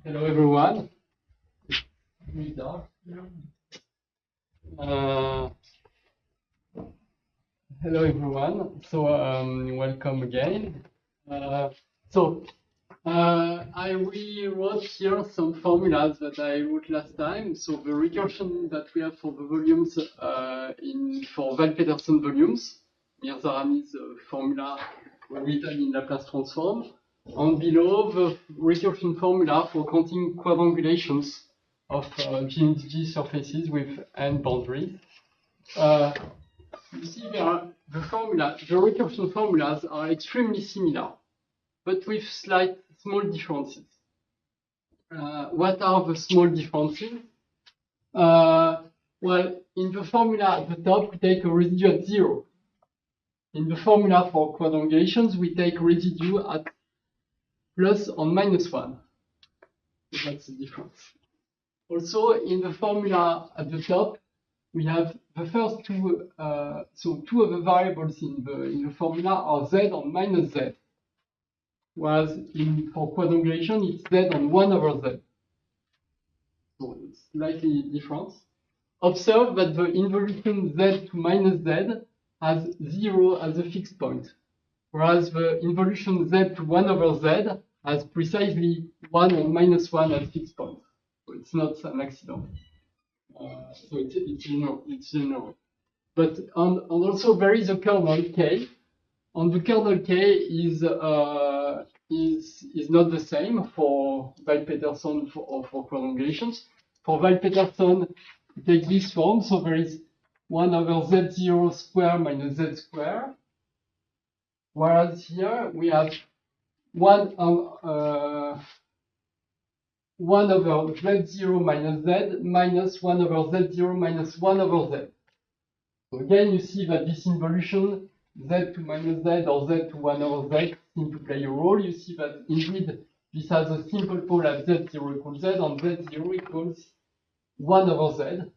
Hello everyone. Hello everyone. So welcome again. I rewrote here some formulas that I wrote last time. So the recursion that we have for the volumes for Val-Peterson volumes, Mirza's formula written in Laplace transform. And below the recursion formula for counting quadrangulations of GNDG surfaces with n boundaries. You see there, the recursion formulas are extremely similar, but with slight small differences. What are the small differences? Well, in the formula at the top, we take a residue at 0. In the formula for quadrangulations, we take residue at plus or minus 1. That's the difference. Also, in the formula at the top, we have the first two, so two of the variables in the formula are z and minus z. Whereas for quadrangulation, it's z and 1 over z. So it's slightly different. Observe that the involution z to minus z has 0 as a fixed point, whereas the involution z to 1 over z has precisely 1 and minus 1 as fixed point. So it's not an accident. So it's general. But and also there is a kernel k, and the kernel k is not the same for Val-Peterson or for quadrangulations. For Val-Peterson, we take this form, so there is 1 over z0 square minus z square, whereas here we have 1 over z0 minus z minus 1 over z0 minus 1 over z. So again, you see that this involution, z to minus z or z to 1 over z, seem to play a role. You see that indeed this has a simple pole at z0 equals z, and z0 equals 1 over z.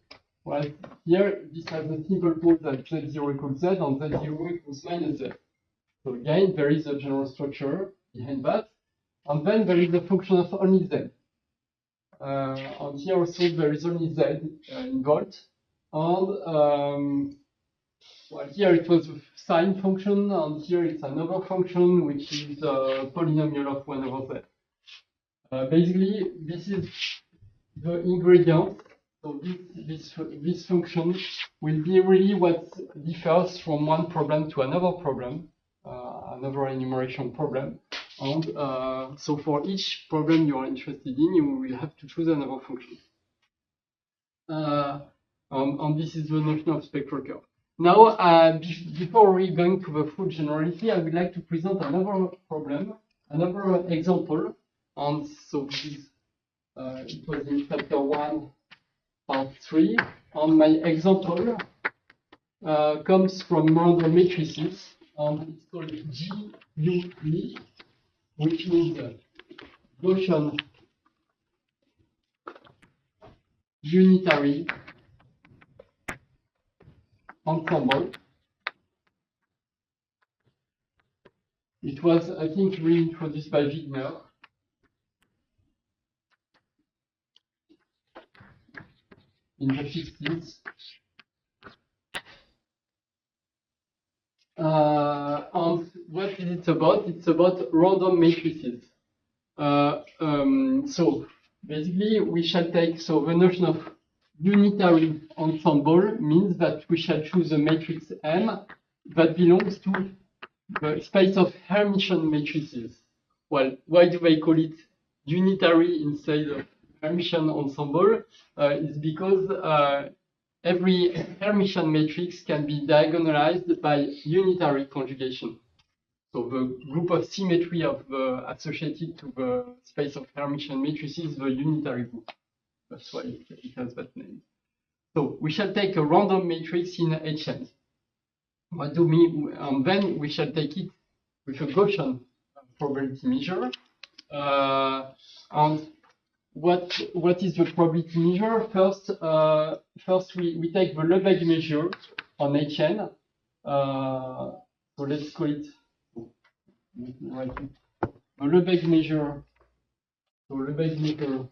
Whereas here, this has a simple pole at z0 equals z, and z0 equals minus z. So again, there is a general structure behind that. And then there is a function of only z. And here also there is only z involved. And well, here it was a sine function, and here it's another function which is a polynomial of 1 over z. Basically, this is the ingredient. So this function will be really what differs from one problem to another problem, another enumeration problem. And so for each problem you are interested in, you will have to choose another function. And this is the notion of spectral curve. Now, before we going to the full generality, I would like to present another problem, another example. And so this is, it was in chapter 1, part 3. And my example comes from random matrices, and it's called GUE, which means Gaussian unitary ensemble. It was, I think, reintroduced by Eynard in the 50s. And what is it about? It's about random matrices. So basically, we shall take, so the notion of unitary ensemble means that we shall choose a matrix M that belongs to the space of Hermitian matrices. Well, why do they call it unitary instead of Hermitian ensemble? It's because every Hermitian matrix can be diagonalized by unitary conjugation. So the group of symmetry of the associated to the space of Hermitian matrices is the unitary group. That's why it has that name. So we shall take a random matrix in Hn. What do we? And then we shall take it with a Gaussian probability measure. And what is the probability measure? First, we take the Lebesgue measure on Hn. So let's call it the Lebesgue measure So Lebesgue measure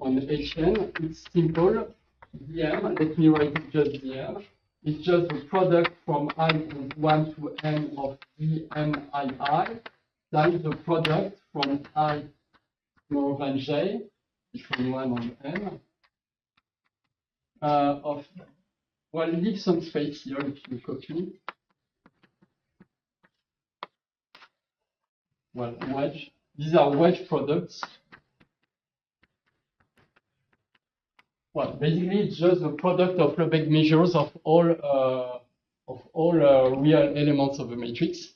on HN, it's simple. DM, let me write it just DM. It's just the product from I from 1 to n of dmii times the product from I more than j, from 1 on n, of, well, leave some space here if you copy. Well, wedge. These are wedge products. Well, basically, it's just the product of Lebesgue measures of all real elements of a matrix.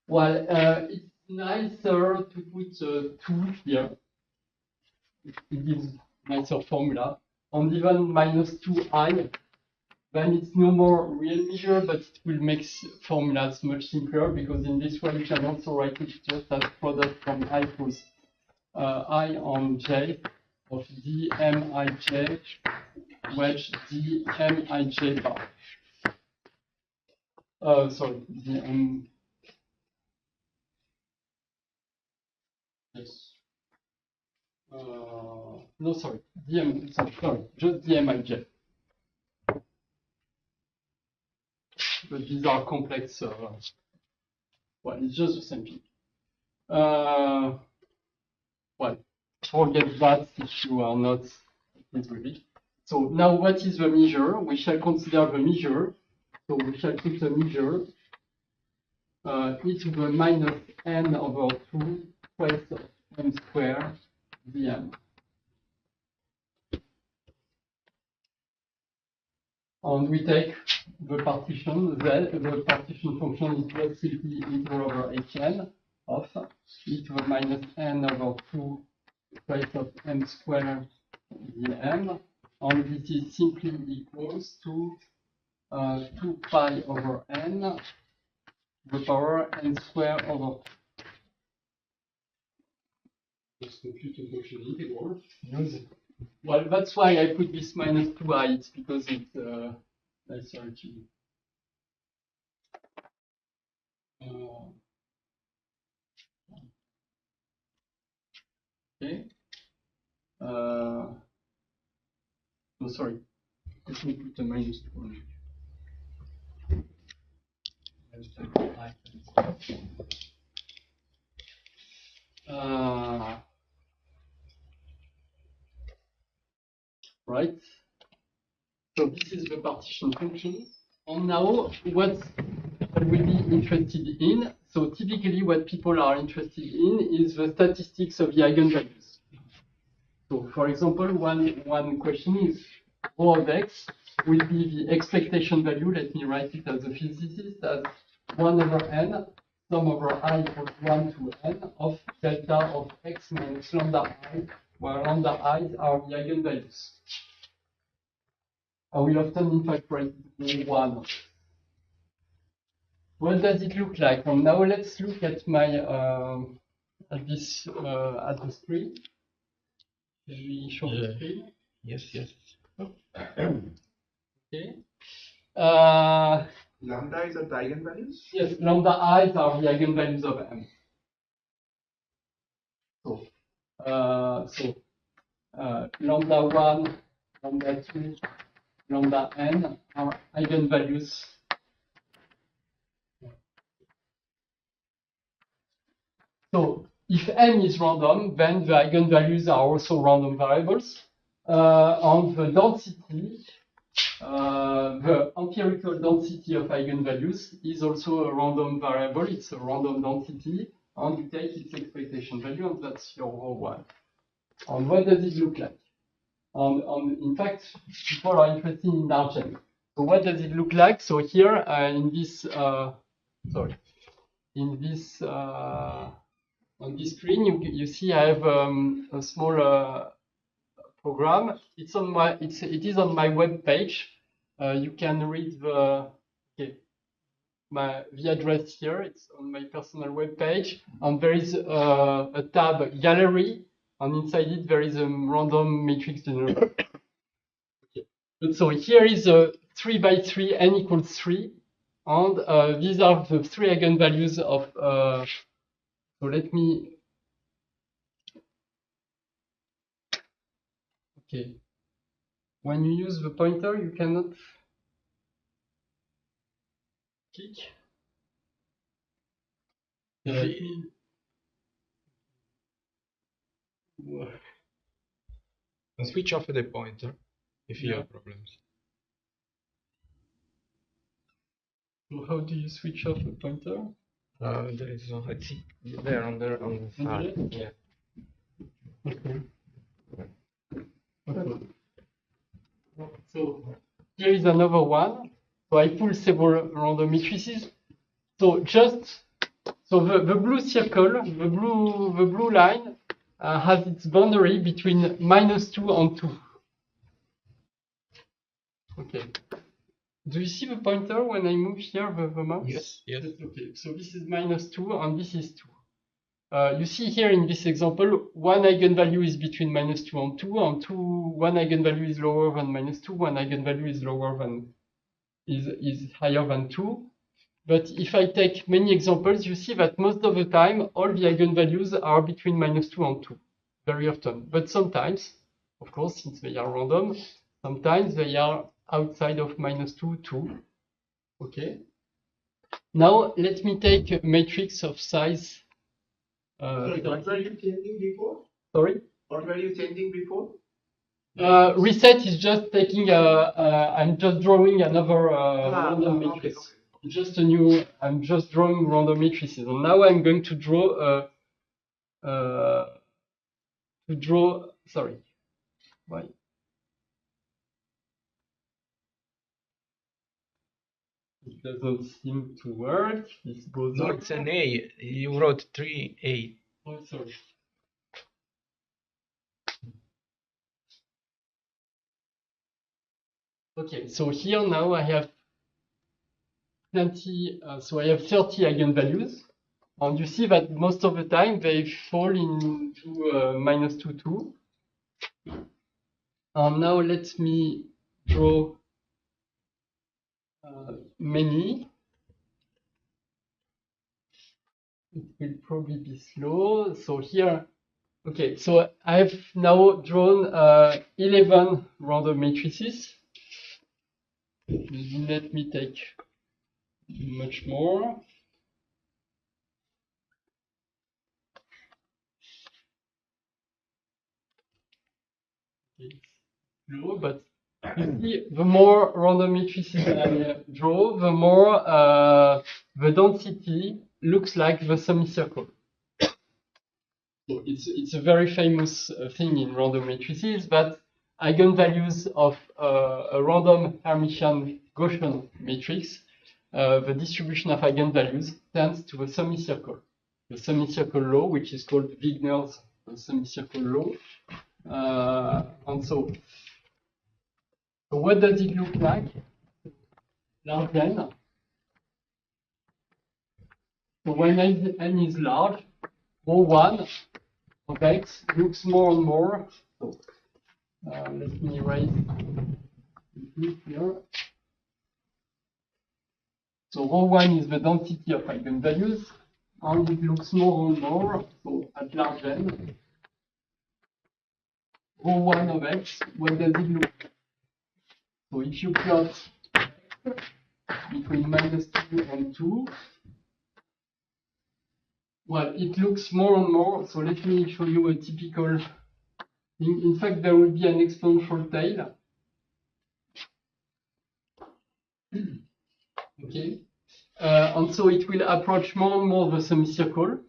Well, it's nicer to put 2 here. It gives nicer formula. And even minus 2i, then it's no more real measure, but it will make formulas much simpler, because in this way you can also write it just as product from I plus I on j of dmij wedge dmij bar. Sorry, dm. Yes. No, sorry, sorry, just dmij. But these are complex. Well, it's just the same thing. Well, forget that if you are not with it. So now what is the measure? We shall consider the measure. So we shall put the measure e to the minus n over 2 twice of m squared dm. And we take the partition z, the partition function is just simply e over hn of e to the minus n over 2 twice of m squared dm, and this is simply equals to 2 pi over n to the power n squared over 2. Let's compute the function integral. Well, that's why I put this minus 2i, it's because it's nicer to. Okay. No, sorry. Let me put a minus 2. Right. So this is the partition function. And now what I will be interested in. So typically what people are interested in is the statistics of the eigenvalues. So for example, one question is rho of x will be the expectation value. Let me write it as a physicist as 1 over n, sum over I equals 1 to n of delta of x minus lambda I, where lambda I are the eigenvalues. I will often in fact write 1. What does it look like? And now let's look at my at the screen. Can we show the screen? Yes. Okay. Lambda is at the eigenvalues? Yes, lambda i's are the eigenvalues of M. So, lambda 1, lambda 2, lambda n are eigenvalues. So, if n is random, then the eigenvalues are also random variables. And the density, the empirical density of eigenvalues is also a random variable. It's a random density, and you take its expectation value, and that's your rho 1. And what does it look like? In fact, people are interested in Argent. So what does it look like? So here in this, on this screen, you see I have a small program. It is on my web page. You can read the address here. It's on my personal web page, and there is a tab gallery, and inside it there is a random matrix generator. Okay. So here is a 3 by 3 n equals 3, And these are the three eigenvalues of, so let me, okay. When you use the pointer, you cannot click. Switch off the pointer if you have problems. So how do you switch off the pointer? There is no, let's see, there on the side. Yeah. Okay. Okay. So here is another one. So I pull several random matrices. So the blue circle, the blue line has its boundary between -2 and 2. Okay. Do you see the pointer when I move here the mouse? Yes. Yes. Okay. So this is -2 and this is 2. You see here in this example, one eigenvalue is between -2 and 2, and one eigenvalue is lower than -2, one eigenvalue is lower than is higher than 2. But if I take many examples, you see that most of the time, all the eigenvalues are between -2 and 2, very often. But sometimes, of course, since they are random, sometimes they are outside of -2, 2. Okay. Now, let me take a matrix of size. What were you changing before? Sorry? What were you changing before? Reset is just taking I'm just drawing another random matrix. Okay. Just a new, I'm just drawing random matrices. And now I'm going to draw, sorry, why? It doesn't seem to work. This goes No, up. it's an A. You wrote 3A. Oh, sorry. Okay, so here now I have plenty, so I have 30 eigenvalues. And you see that most of the time they fall into -2, 2. And now let me draw many. It will probably be slow. So here, okay, so I have now drawn 11 random matrices. Let me take much more. Okay, slow, but you see, the more random matrices I draw, the more the density looks like the semicircle. So it's a very famous thing in random matrices that eigenvalues of a random Hermitian Gaussian matrix, the distribution of eigenvalues tends to a semicircle. The semicircle law, which is called Wigner's semicircle law. And so what does it look like? Large n. So when n is large, ρ1 of x looks more and more. So let me erase it here. So ρ1 is the density of eigenvalues, and it looks more and more. So at large n, ρ1 of x, what does it look like? So if you plot between -2 and 2, well, it looks more and more. So let me show you a typical thing. In fact, there will be an exponential tail. Okay. And so it will approach more and more the semicircle.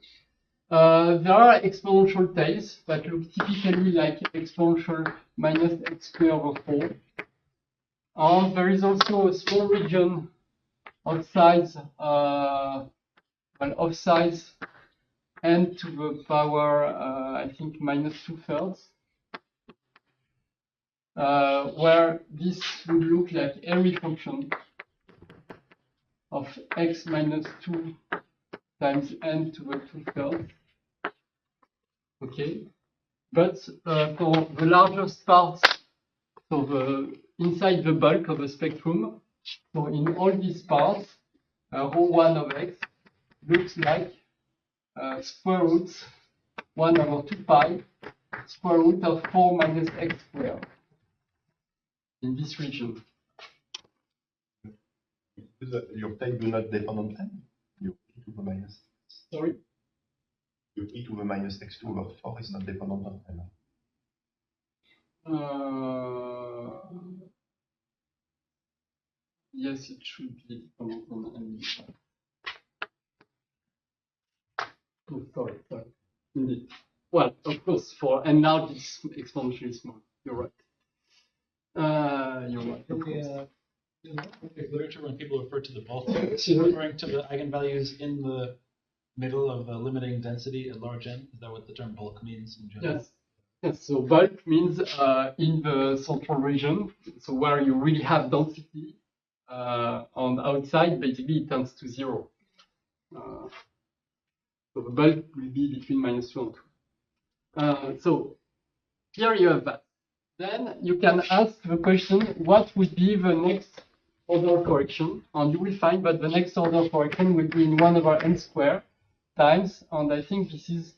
There are exponential tails that look typically like exponential minus x squared over 4. And there is also a small region of size, of size n to the power, I think, -2/3, where this would look like every function of x minus 2 times n to the 2/3. Okay, but for the largest parts, so inside the bulk of the spectrum, so in all these parts, rho 1 of x looks like square root 1 over 2 pi square root of 4 minus x squared in this region. Your tape do not depend on n? Your e to the minus. Sorry? Your e to the minus x2 over 4 is not dependent on n. Yes, it should be dependent on n. Oh, sorry. Indeed. Well, of course, for n large, it's exponentially small. You're right. You're right. Of course. In the literature, when people refer to the bulk, referring to the eigenvalues in the middle of the limiting density at large n? Is that what the term bulk means in general? Yes. Yes. So bulk means in the central region, so where you really have density. On the outside, basically, it tends to 0. So the bulk will be between -2 and 2. So here you have that. Then you can ask the question, what would be the next order correction? And you will find that the next order correction will be in 1 over n squared times, and I think this is,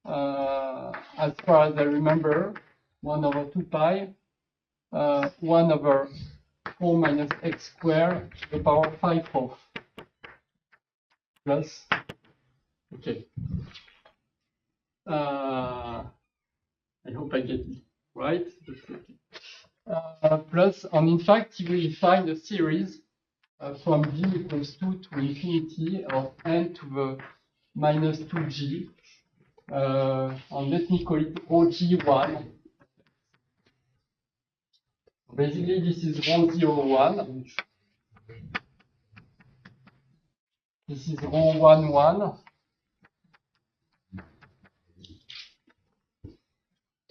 as far as I remember, 1 over 2 pi, 1 over 4 minus x squared to the power 5/4 plus, okay. I hope I get it right. Plus, and in fact, you will find a series from g equals 2 to infinity of n to the minus 2g. And let me call it OG1. Basically, this is 1, 0, 1. This is rho 1, 1.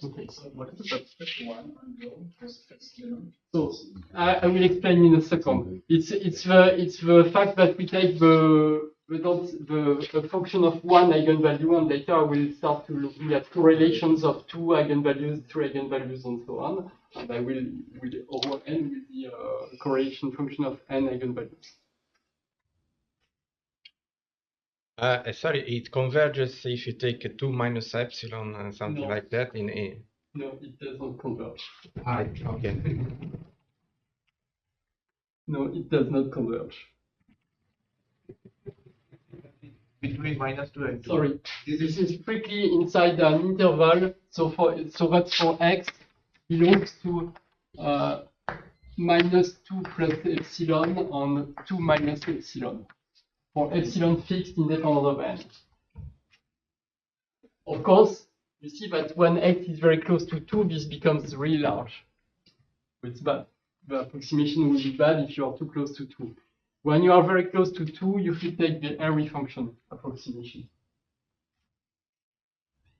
Okay. So what is the subscript 1 on rho plus epsilon? So I will explain in a second. It's the fact that we take the function of one eigenvalue, and later I will start to looking at correlations of 2 eigenvalues, 3 eigenvalues, and so on. And I will end with the correlation function of n eigenvalues. Sorry, it converges if you take a 2 minus epsilon and something No. like that in A. No, it doesn't converge. Okay. No, it does not converge. Between -2 and 2. Sorry, this is strictly inside an interval. So that's for x belongs to -2 plus epsilon on 2 minus epsilon. For epsilon fixed independent of n. Of course, you see that when x is very close to 2, this becomes really large. It's bad. The approximation will be bad if you are too close to 2. When you are very close to 2, you should take the Airy function approximation.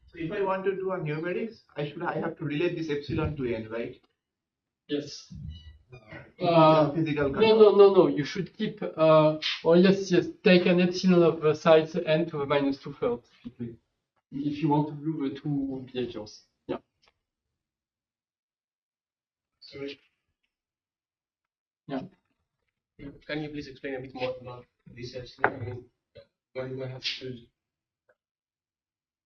So if I want to do a numerics, I have to relate this epsilon to n, right? Yes. Physical control. No. You should keep. Yes. Take an epsilon of the size n to the -2/3, typically, if you want to do the two behaviors. Yeah. Sorry. Yeah. Can you please explain a bit more about this epsilon? I mean, what do I have to do?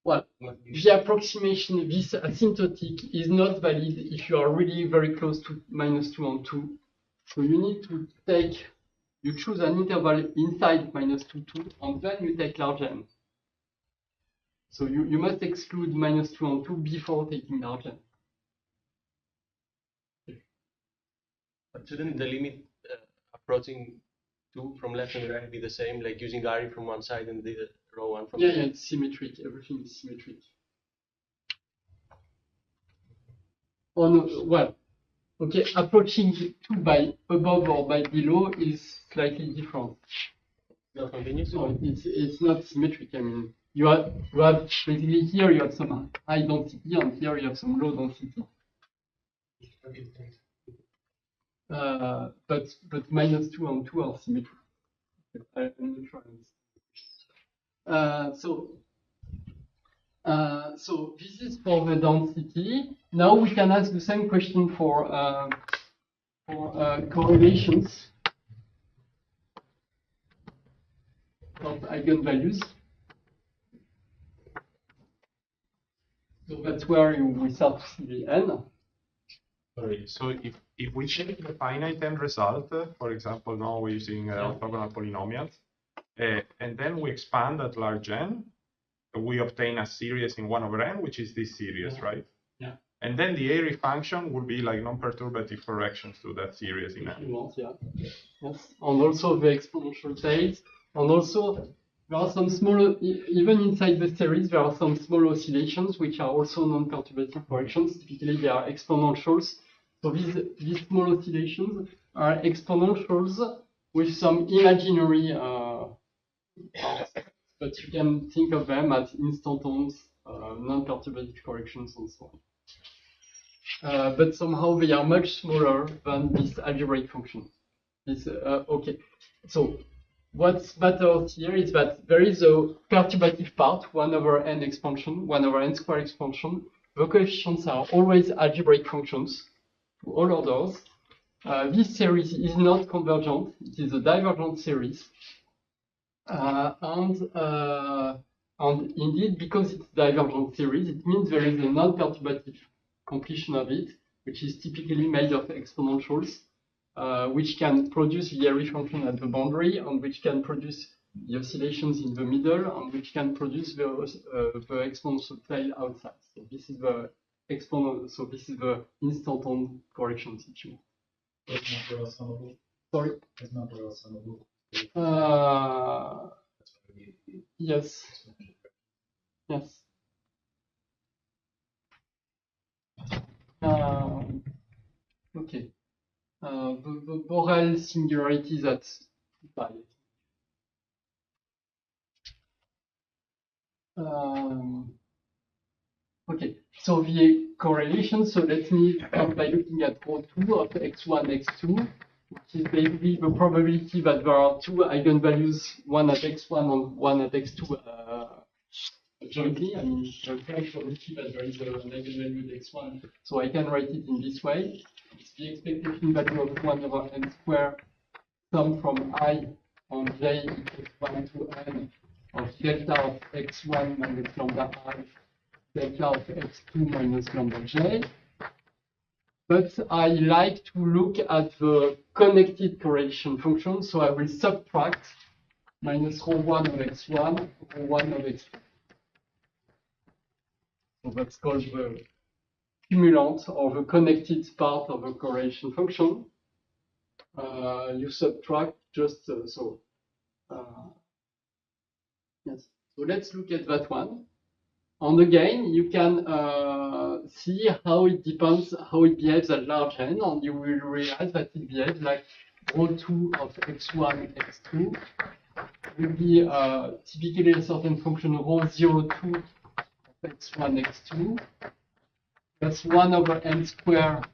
Well, the approximation, this asymptotic, is not valid if you are really very close to -2 and 2. So you need to you choose an interval inside -2, 2, and then you take large n. So you must exclude -2 and 2 before taking large n. But shouldn't the limit approaching 2 from left and right be the same, like using Ari from one side and the row 1 from the other? Yeah, it's symmetric. Everything is symmetric. Oh no, well, okay, approaching 2 by above or by below is slightly different. Not continuous? So it's not symmetric. I mean, you have basically here you have some high density, and here you have some low density. Okay, thanks. But -2 and 2 are symmetric. I'm not sure I understand. So this is for the density. Now we can ask the same question for correlations. of eigenvalues. So that's where we start to see the n. Sorry. So if we take the finite end result, for example, now we're using orthogonal polynomials, and then we expand at large n, we obtain a series in 1 over n, which is this series, right? Yeah. And then the Airy function would be like non-perturbative corrections to that series in If you n. want, yeah. Yes. And also the exponential tails. And also there are some small, even inside the series, there are some small oscillations which are also non-perturbative corrections. Typically they are exponentials. So these small oscillations are exponentials with some imaginary parts, but you can think of them as instantaneous non-perturbative corrections and so on. But somehow they are much smaller than this algebraic function. Okay, so what matters here is that there is a perturbative part, 1 over n expansion, 1 over n square expansion. The coefficients are always algebraic functions to all orders. This series is not convergent, it is a divergent series. And indeed, because it's a divergent series, it means there is a non-perturbative completion of it, which is typically made of exponentials, which can produce the Airy function at the boundary, and which can produce the oscillations in the middle, and which can produce the exponential tail outside. So this is the exponent. So this is the instantaneous correction situation. It's not real summable. Sorry. It's not real summable. Yes. Yes. Okay. The Borel singularity is at pi. Okay, so the correlation, so let me start by looking at ρ2 of x1, x2, which is basically the probability that there are two eigenvalues, one at x1 and one at x2 jointly. I mean, the probability that there is an eigenvalue at x1, so I can write it in this way. It's the expectation value of 1 over n squared sum from I on j equals 1 to n of delta of x1 minus lambda I delta of x2 minus lambda j. But I like to look at the connected correlation function, so I will subtract minus ρ1 of x1, ρ1 of x2. So that's called the cumulant or the connected part of a correlation function. You subtract just yes. So let's look at that one. And again, you can see how it depends, how it behaves at large n, and you will realize that it behaves like ρ2 of x1, x2 will be typically a certain function ρ02 of x1, x2 plus 1 over n squared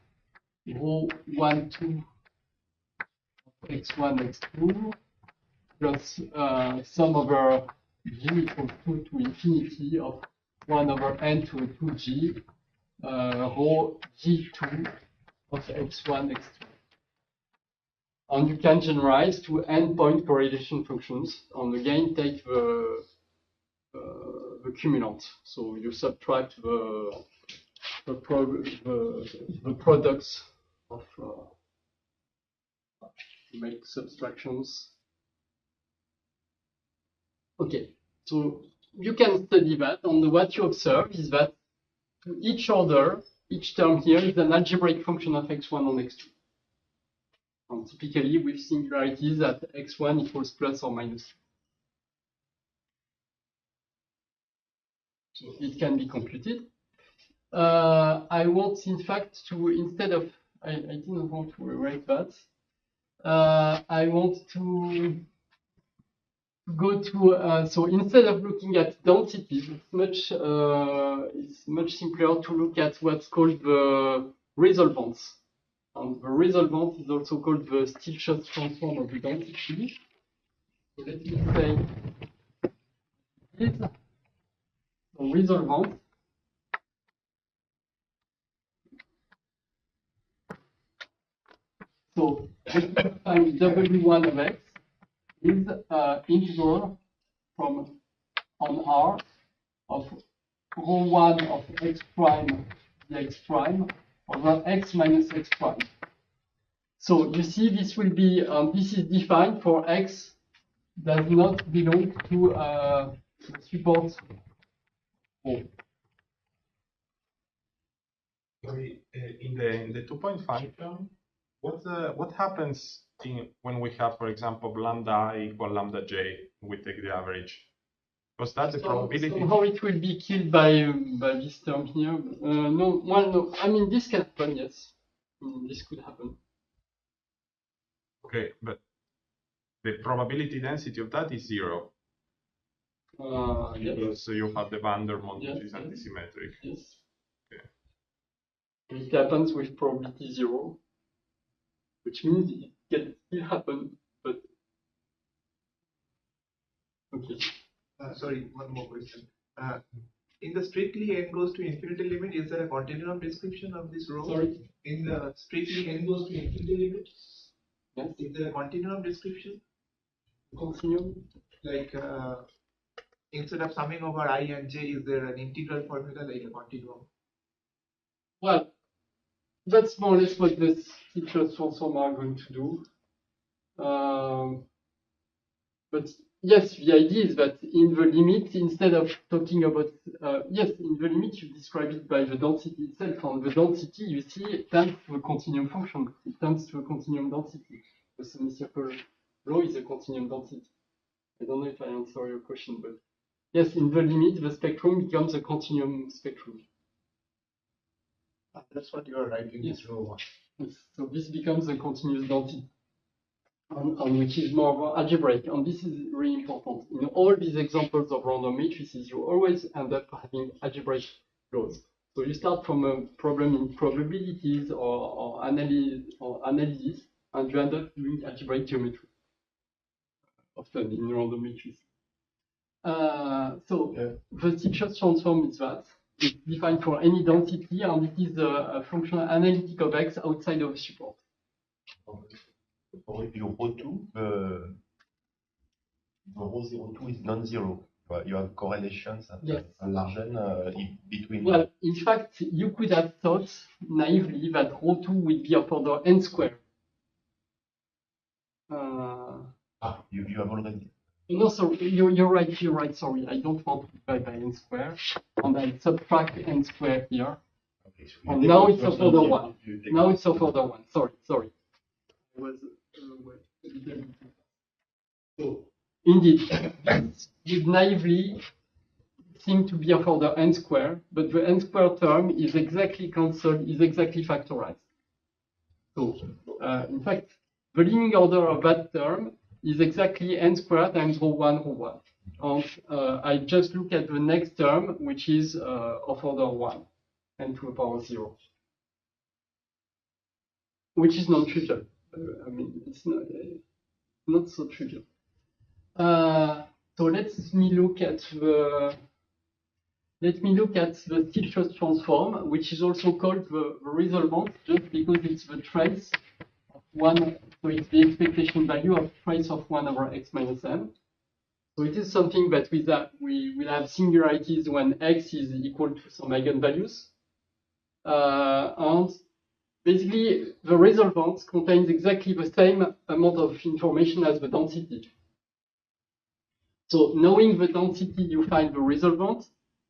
ρ12 of x1, x2 plus sum over g equals 2 to infinity of 1 over n to 2g rho g2 of x1, x2. And you can generalize to n-point correlation functions, and again take the cumulant. So you subtract the products of make subtractions. Okay, so you can study that, and what you observe is that to each order, each term here is an algebraic function of x1 and x2. And typically with singularities at x1 equals plus or minus. So it can be computed. I want, in fact, to, instead of, I didn't want to rewrite that. I want to go to, so instead of looking at densities, it's much simpler to look at what's called the resolvents. And the resolvent is also called the Stieltjes transform of the density. So let me say this. So resolvent so times W1 of x is integral from on R of rho 1 of x prime dx prime over x minus x prime. So you see this will be, this is defined for x does not belong to support O. Sorry, in the 2-point function, what happens when we have, for example, lambda I equal lambda j, we take the average? Because that's the probability. Somehow it will be killed by this term here. No, well, no. I mean, this can happen, yes. This could happen. Okay, but the probability density of that is 0. Yes. Because you have the Vandermonde, Yes, which is yes. antisymmetric. Yes. Okay. It happens with probability 0, which means it can still happen, but okay. Sorry, one more question. In the strictly n goes to infinity limit, is there a continuum description of this row? Sorry. In the strictly n goes to infinity limit, Yes. is there a continuum description? Continue. Like instead of summing over I and j, is there an integral formula like a continuum? Well, that's more or less what the features transform are going to do. But yes, the idea is that in the limit, instead of talking about, yes, in the limit, you describe it by the density itself. On the density, you see, it tends to a continuum function. It tends to a continuum density. The semicircle law is a continuum density. I don't know if I answer your question, but yes, in the limit, the spectrum becomes a continuum spectrum. That's what you are writing Yes. this row. Yes. So this becomes a continuous density, which is more algebraic, and this is really important. In all these examples of random matrices, you always end up having algebraic laws. So you start from a problem in probabilities or analysis, and you end up doing algebraic geometry, often in random matrices. The Stixos transform is that. It's defined for any density, and it is a functional analytic of x outside of support. For your rho 2, the rho 02 is non-zero. You have correlations at Yes. a large n between. Well, in fact, you could have thought naively that rho 2 would be of order n squared. You have already. No, sorry, you're right, sorry. I don't want to divide by n squared, and I subtract n squared here. Okay, so And now it's of order 1. Now it's of order 1. Sorry. I was so indeed, this would naively seem to be of order n squared, but the n squared term is exactly cancelled, is exactly factorized. So, in fact, the leading order of that term is exactly n squared times rho 1. And I just look at the next term, which is of order 1, n to the power 0, which is non-trivial. I mean, it's not so trivial. So let me look at the Stixos transform, which is also called the resolvent, just because it's the trace of 1. So it's the expectation value of trace of 1 over x minus n. So it is something that we will have singularities when x is equal to some eigenvalues. And basically, the resolvent contains exactly the same amount of information as the density. So knowing the density, you find the resolvent,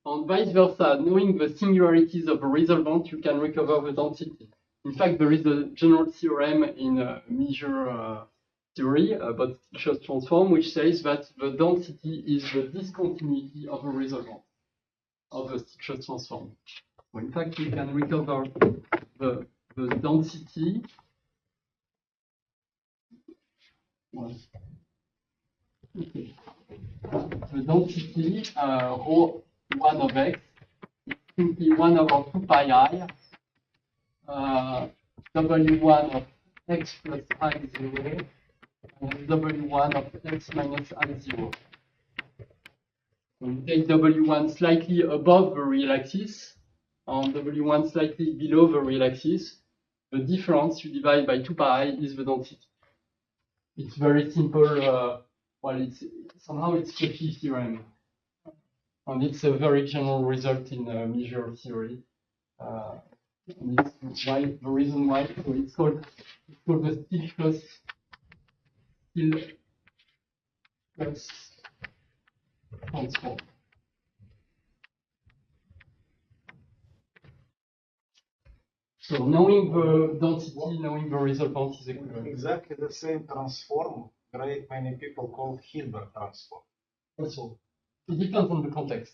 and vice versa, knowing the singularities of a resolvent, you can recover the density. In fact, there is a general theorem in measure theory about Stixos transform, which says that the density is the discontinuity of a resolvent of a Stixos transform. So in fact, you can recover the density. Well, okay. The density rho 1 of x is simply 1 over 2 pi I w1 of x plus I0 and w1 of x minus I0. So we take w1 slightly above the real axis and w1 slightly below the real axis. The difference you divide by 2 pi is the density. It's very simple well, it's somehow it's Cauchy theorem, and it's a very general result in measure theory. And it's why the reason why so it's called the still plus transform. So knowing the density, knowing the resultant is equivalent. Exactly the same transform, great many people call Hilbert transform. Also, it depends on the context.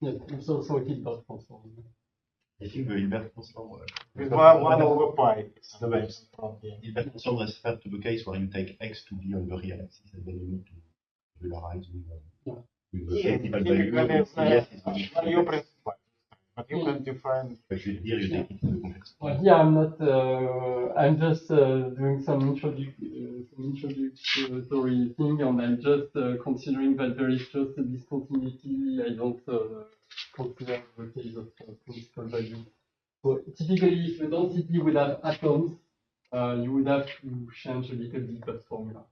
Yeah, it's also a Hilbert transform. I think the Hilbert transform. With one over pi. It's the best. Hilbert transform refers to the case where you take x to be on the real axis and then you need to regularize with the Yeah, principal value. Yes, it's you principal. But you can define. but here you take it to the context. Well, here I'm not. I'm just doing some introductory thing, and I'm just considering that there is just a discontinuity. I don't consider the case of principal value. So typically, if the density would have atoms, you would have to change a little bit that formula.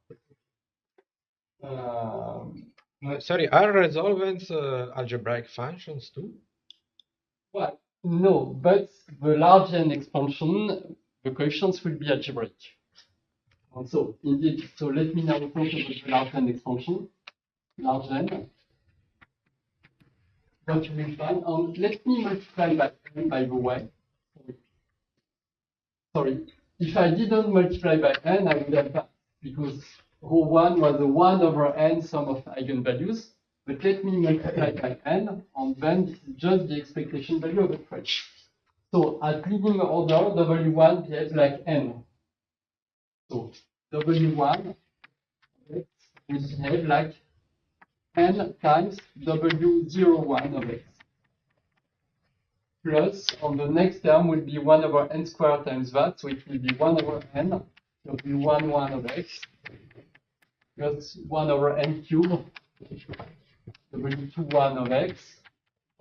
Sorry, are resolvents algebraic functions too? Well, no, but the large n expansion, the coefficients will be algebraic. And so, indeed, so let me now talk about the large n expansion. Large n. What you will find, and let me multiply by n, by the way. Sorry, if I didn't multiply by n, I would have, because rho 1 was a 1 over n sum of eigenvalues. But let me multiply by n, and then this is just the expectation value of the French. So at leading order, W1 behaves like n. So W1 will behave like n times W01 of x. Plus, on the next term will be 1 over n squared times that, so it will be 1 over n W11 of x plus 1 over n cubed W21 of x,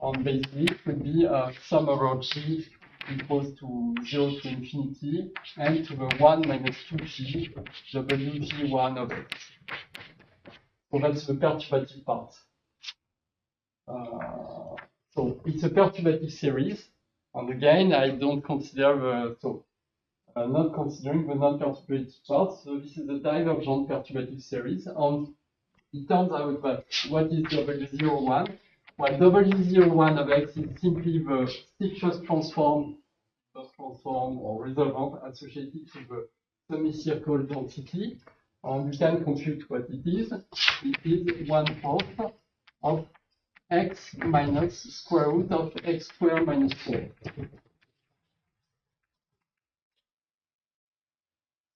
and basically it would be sum over g equals to 0 to infinity n to the 1 minus 2g Wg1 of x. So that's the perturbative part. So it's a perturbative series, and again I don't consider the not considering the non-perturbative part. So this is a divergent perturbative series, and it turns out that what is W01? Well, W01 of x is simply the Stixus transform or resolvent associated to the semicircle density. And you can compute what it is. It is 1/4 of x minus square root of x squared minus 4.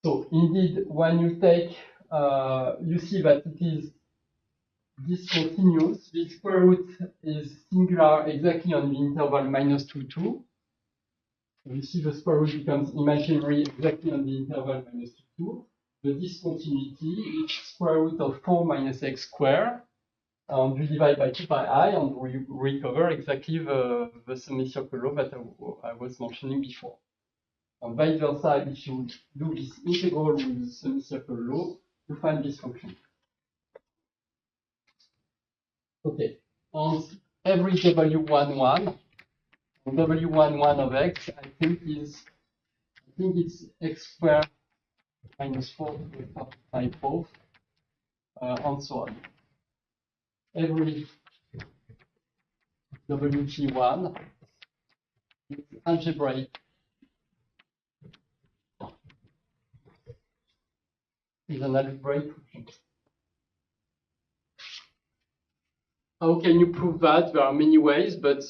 So indeed, when you take, you see that it is discontinuous. The square root is singular exactly on the interval -2, 2. So you see the square root becomes imaginary exactly on the interval -2, 2. The discontinuity is square root of 4 minus x squared, and we divide by 2 pi I, and we recover exactly the semicircle law that I was mentioning before. And vice versa, if you do this integral with the semicircle law, you find this function. Okay, on every W11, W11 of x, I think it's x squared minus 4 to the power 5/4, and so on. Every WG1 is algebraic. Is an algebraic function. How can you prove that? There are many ways, but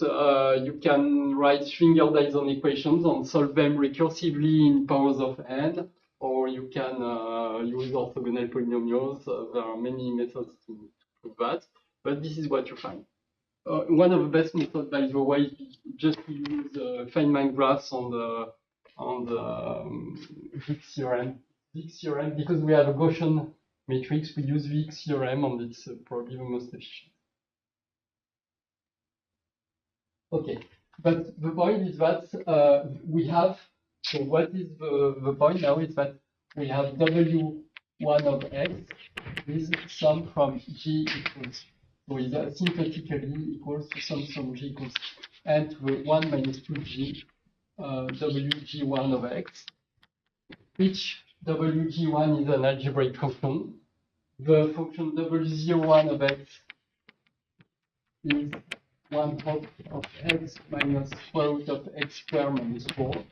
you can write Schwinger Dyson equations and solve them recursively in powers of n, or you can use orthogonal polynomials. There are many methods to prove that, but this is what you find. One of the best methods, by the way, is just to use Feynman graphs on the Higgs theorem. Higgs theorem, because we have a Gaussian matrix, we use the Higgs theorem, and it's probably the most efficient. Okay, but the point is that we have, so what is the point now is that we have W 1 of x is sum from g equals. So it's asymptotically equals to sum g equals n to the 1 minus 2g wg1 of x, which wg1 is an algebraic function. The function w01 of x is 1 half of x minus square root of x squared minus 4.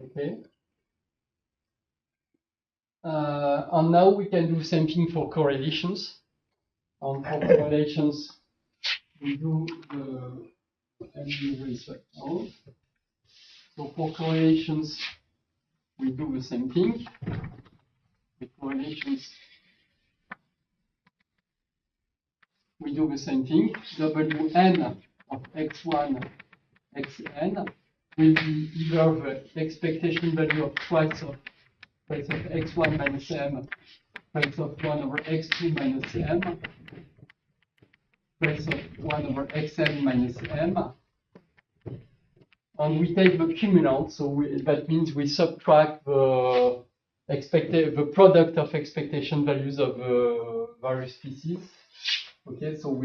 Okay. And now we can do the same thing for correlations. And for correlations, we do the so for correlations, we do the same thing. With correlations, we do the same thing. Wn of x1, xn will be either the expectation value of twice of x1 minus m, twice of 1 over x2 minus m, twice of 1 over xn minus m. And we take the cumulant, so that means we subtract the product of expectation values of various species. Okay, so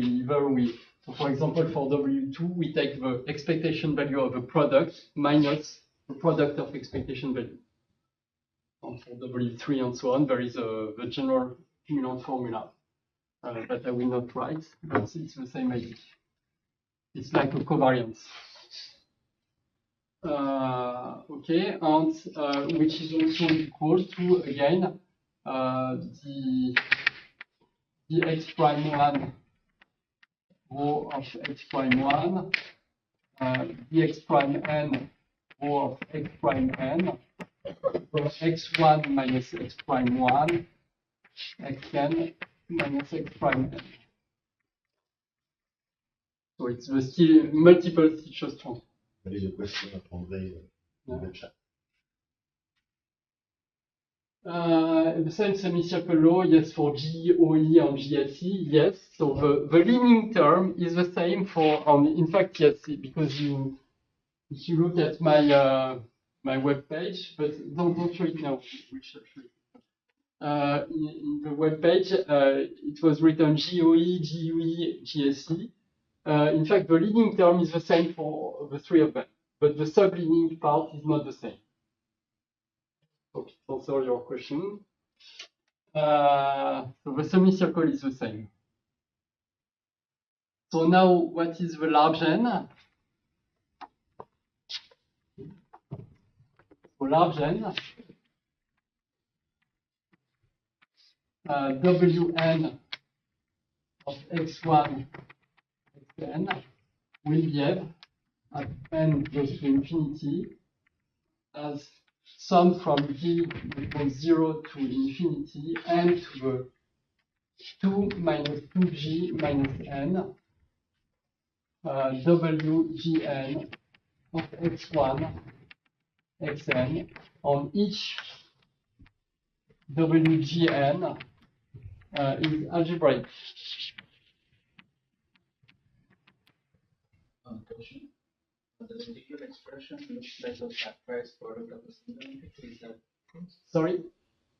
so for example, for W2, we take the expectation value of a product minus the product of expectation value. And for W3 and so on, there is the general cumulant formula that I will not write, but it's the same idea. It's like a covariance. Okay, and which is also equal to, again, the x prime 1 rho of x prime 1, dx prime n rho of x prime n, from x1 minus x prime 1, xn minus x prime n. So it's the multiple Stich transform. There is a question of André in the chat. The same semicircle law, yes, for GOE and GSE, yes. So the leading term is the same for, in fact, yes, because if you look at my my web page, but don't show it now. We'll show it. In the web page, it was written GOE, GUE, GSE. In fact, the leading term is the same for the three of them, but the sub-leading part is not the same. Okay, to answer your question. So the semicircle is the same. So now, what is the large N? For large N, Wn of x1, xn will behave at n goes to infinity as sum from g equals 0 to infinity n to the 2 minus 2g minus n wgn of x1, xn on each wgn is algebraic. Question. The integral expression looks like a factorized product of a single matrix. Is that Sorry?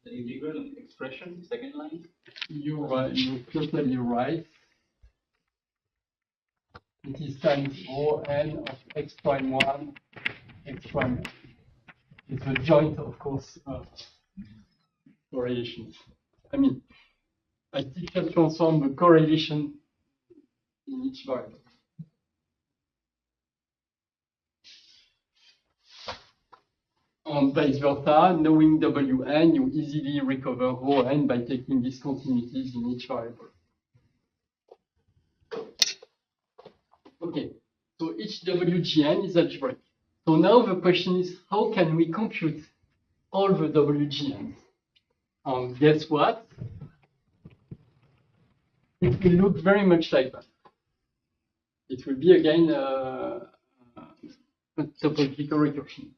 the integral expression, second line? You're totally right. It is times rho n of x prime 1, x prime n. It's a joint, of course, correlations. I mean, I still can transform the correlation in each variable. And vice versa, knowing Wn, you easily recover rho n by taking discontinuities in each variable. Okay, so each Wgn is algebraic. So now the question is, how can we compute all the Wgn's? And guess what? It will look very much like that. It will be again a topological recursion.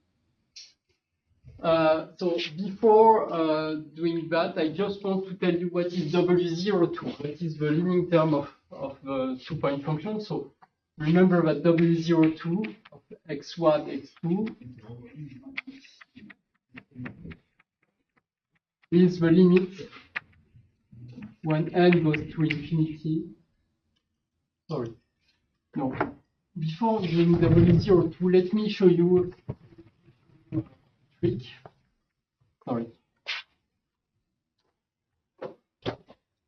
So before doing that, I just want to tell you what is W02. That is the leading term of the two-point function. So remember that W02 of x1, x2 is the limit when n goes to infinity. Sorry. No. Before doing W02, let me show you a trick. Sorry.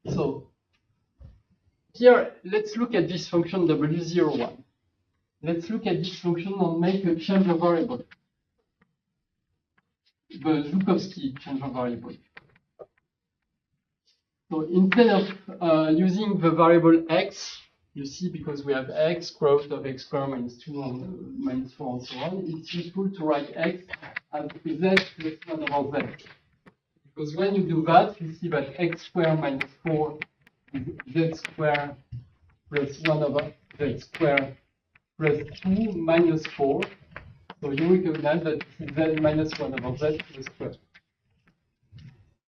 So here, let's look at this function W01. Let's look at this function and make a change of variable. The Zhukovsky change of variable. So instead of using the variable x, you see, because we have x, square root of x squared minus 2 and minus 4 and so on, it's useful to write x as z plus 1 over z. Because when you do that, you see that x squared minus 4 is z squared plus 1 over z squared plus 2 minus 4. So you recognize that this is z minus 1 over z to the square.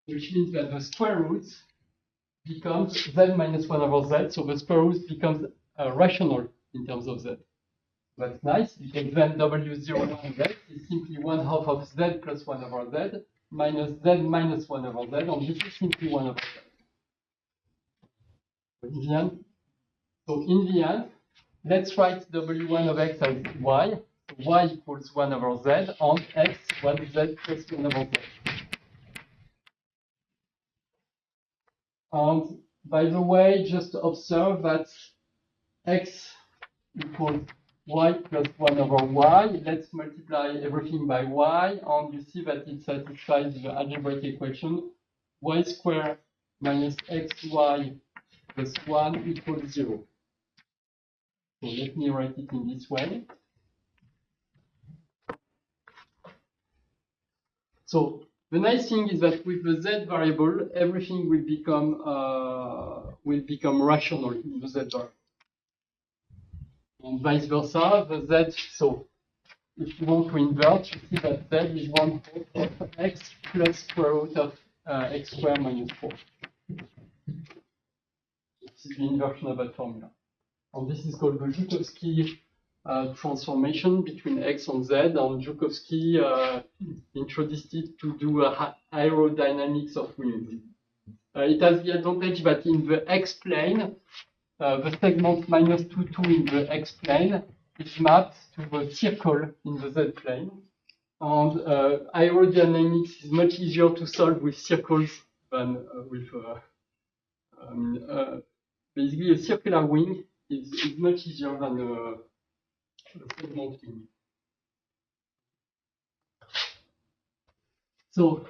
Which means that the square root becomes z minus 1 over z, so the square root becomes rational in terms of z. That's nice, because then W01 z is simply 1/2 of z plus 1 over z minus z minus 1 over z, and this is simply 1 over z. So in the end, let's write W1 of x as y. Y equals 1 over z, and x was z plus 1 over z. And by the way, just observe that x equals y plus 1 over y. Let's multiply everything by y, and you see that it satisfies the algebraic equation y squared minus xy plus 1 equals 0. So let me write it in this way. So the nice thing is that with the z variable, everything will become rational in the z variable. And vice versa, the z, so if you want to invert, you see that z is 1/2 of x plus square root of x squared minus 4. This is the inversion of that formula. And this is called the Zhukovsky transformation between x and z, and Zhukovsky introduced it to do aerodynamics of wings. It has the advantage that in the x-plane, the segment minus 2, 2 in the x-plane is mapped to the circle in the z-plane. And aerodynamics is much easier to solve with circles than with basically a circular wing is much easier than a segment wing. So,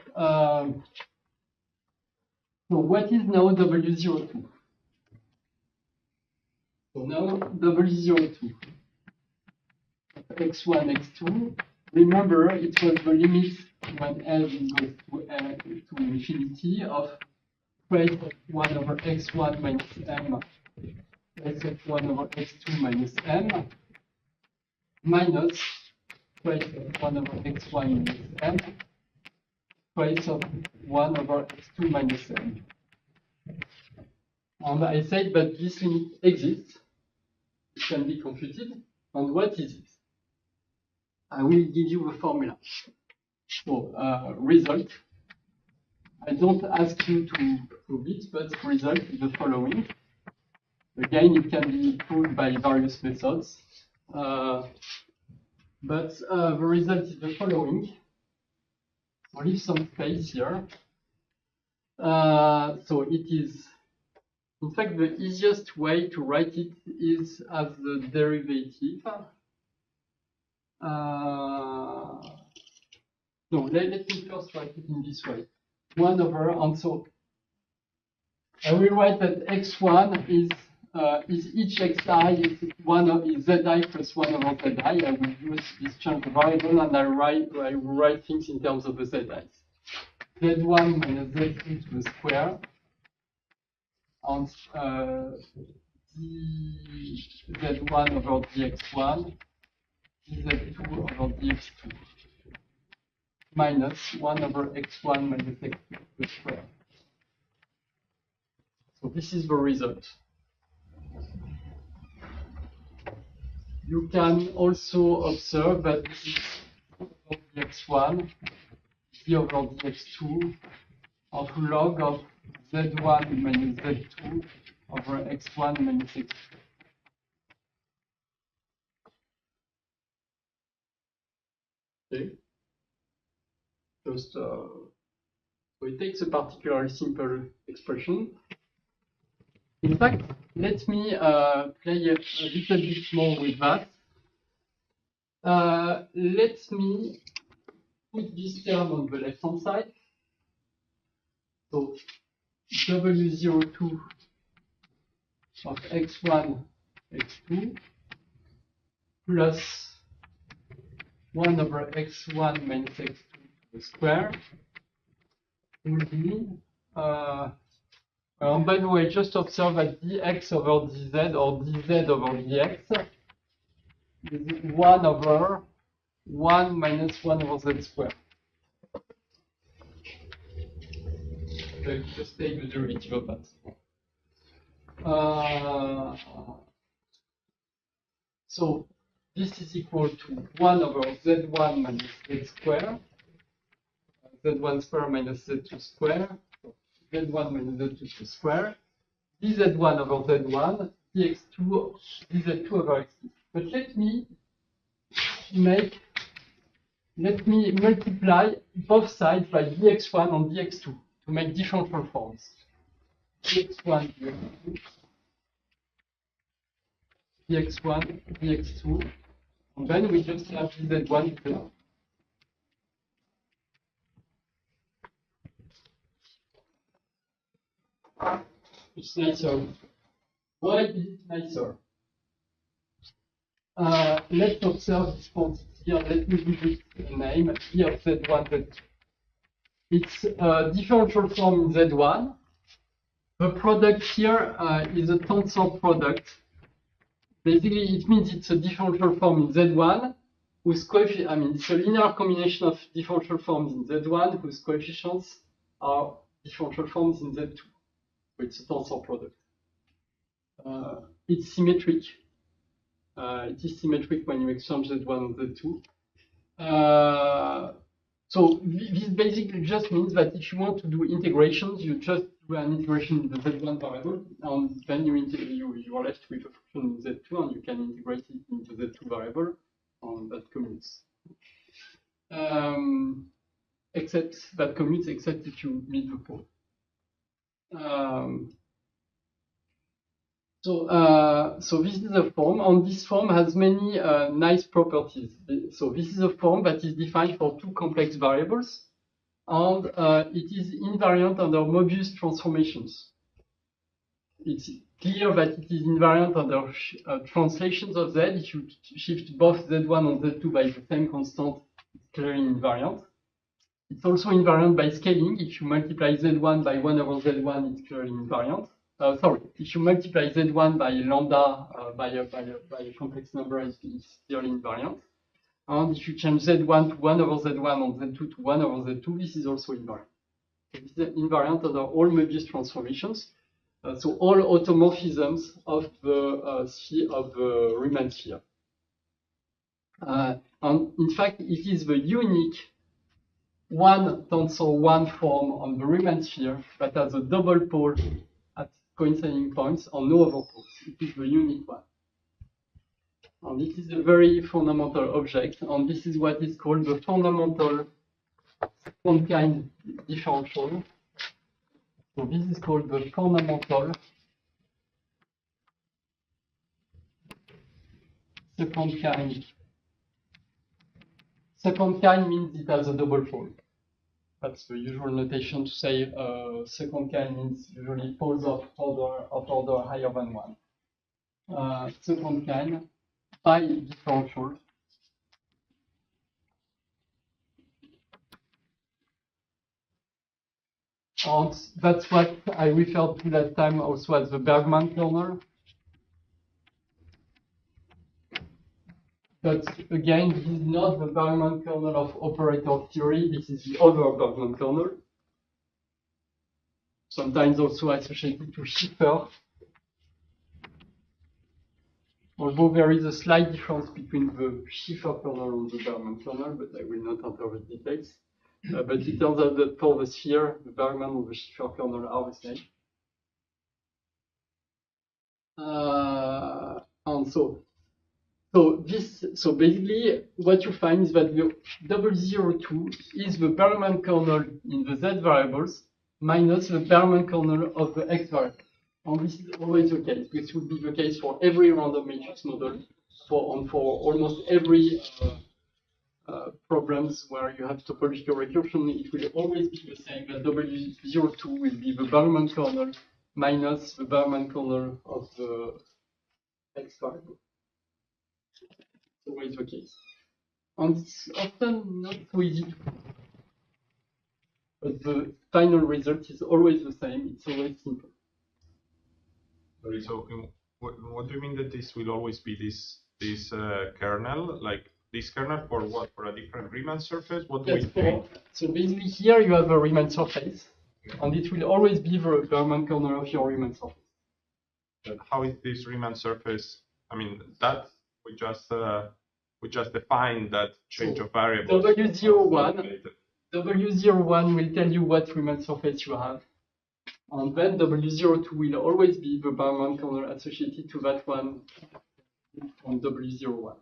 so what is now W02? So now W02, x1, x2. Remember, it was the limit when L goes to infinity of trace of 1 over x1 minus m, trace of 1 over x2 minus m, minus trace of 1 over x1 minus m, trace of 1 over x2 minus m. And I said that this limit exists, it can be computed, and what is it? I will give you the formula. So, result. I don't ask you to prove it, but result is the following. Again, it can be proved by various methods. But the result is the following. I'll leave some space here. So it is, in fact, the easiest way to write it is as the derivative. No, let me first write it in this way. 1 over, and so I will write that x1 is each xi is 1 of is zi plus 1 over zi. I will use this change variable, and I will write things in terms of the zi's. z1 minus z2 to the square, and z1 over dx1, z2 over dx2, minus 1 over x1 minus x2 to the square. So this is the result. You can also observe that this is over dx1, d over dx2, of log of z1 minus z2 over x1 minus x2. Okay. Just so it takes a particularly simple expression. In fact, let me play a little bit more with that. Let me put this term on the left-hand side. So W02 of x1, x2 plus 1 over x1 minus x2 to the square will be, by the way, just observe that dx over dz or dz over dx is 1 over 1 minus 1 over z squared. So just take the derivative of that. So this is equal to 1 over z1 minus z square, z1 square minus z2 square, so z1 minus z2 square, dz1 over z1, dx2, dz2 over x2. But let me multiply both sides by dx1 and dx2 to make differential forms. dx1, dx2, dx1, dx2, and then we just have dz1 dz2. It's nicer. Why is it nicer? Let's observe this quantity here. Let me give it a name. Here, Z1, Z2. It's a differential form in Z1. The product here is a tensor product. Basically, it means it's a differential form in Z1 whose coefficient, it's a linear combination of differential forms in Z1 whose coefficients are differential forms in Z2. So it's a tensor product. It's symmetric. It is symmetric when you exchange Z1 and Z2. So this basically just means that if you want to do integrations, you just do an integration in the Z1 variable, and then you are left with a function in Z2, and you can integrate it into the Z2 variable, and that commutes. Except that commutes, except if you meet the pole. So this is a form, and this form has many nice properties. So this is a form that is defined for two complex variables, and it is invariant under Mobius transformations. It's clear that it is invariant under translations of Z. If you shift both Z1 and Z2 by the same constant, it's clearly invariant. It's also invariant by scaling. If you multiply Z1 by 1 over Z1, it's clearly invariant. If you multiply Z1 by lambda by a complex number, it's clearly invariant. And if you change Z1 to 1 over Z1 and Z2 to 1 over Z2, this is also invariant. So this is invariant under all Mobius transformations. So all automorphisms of the sphere of the Riemann sphere. And in fact, it is the unique one tensor one form on the Riemann sphere that has a double pole at coinciding points on no other poles. It is the unique one. And it is a very fundamental object, and this is what is called the fundamental second-kind differential. So this is called the fundamental second kind. Second kind means it has a double pole. That's the usual notation to say second kind means usually poles of order higher than 1. Second kind by differential. And that's what I referred to last time also as the Bergman kernel. But again, this is not the Bergman kernel of operator theory. This is the other Bergman kernel. Sometimes also associated to Schiffer. Although there is a slight difference between the Schiffer kernel and the Bergman kernel, but I will not enter the details. But it turns out that for the sphere, the Bergman and the Schiffer kernel are the same. And so basically, what you find is that the W02 is the Bergman kernel in the Z variables minus the Bergman kernel of the X variable. And this is always the case. This would be the case for every random matrix model, for almost every problems where you have topological recursion. It will always be the same. That W02 will be the Bergman kernel minus the Bergman kernel of the X variable. It's always the case. And it's often not so easy to prove. But the final result is always the same. It's always simple. Sorry, so what do you mean that this will always be this kernel? Like this kernel for what? For a different Riemann surface? What do we think? So basically here you have a Riemann surface, and it will always be the Bergman kernel of your Riemann surface. But how is this Riemann surface? I mean, that we just defined that change of variables. W01 will tell you what Riemann surface you have. And then W02 will always be the Bergman kernel associated to that one on W01.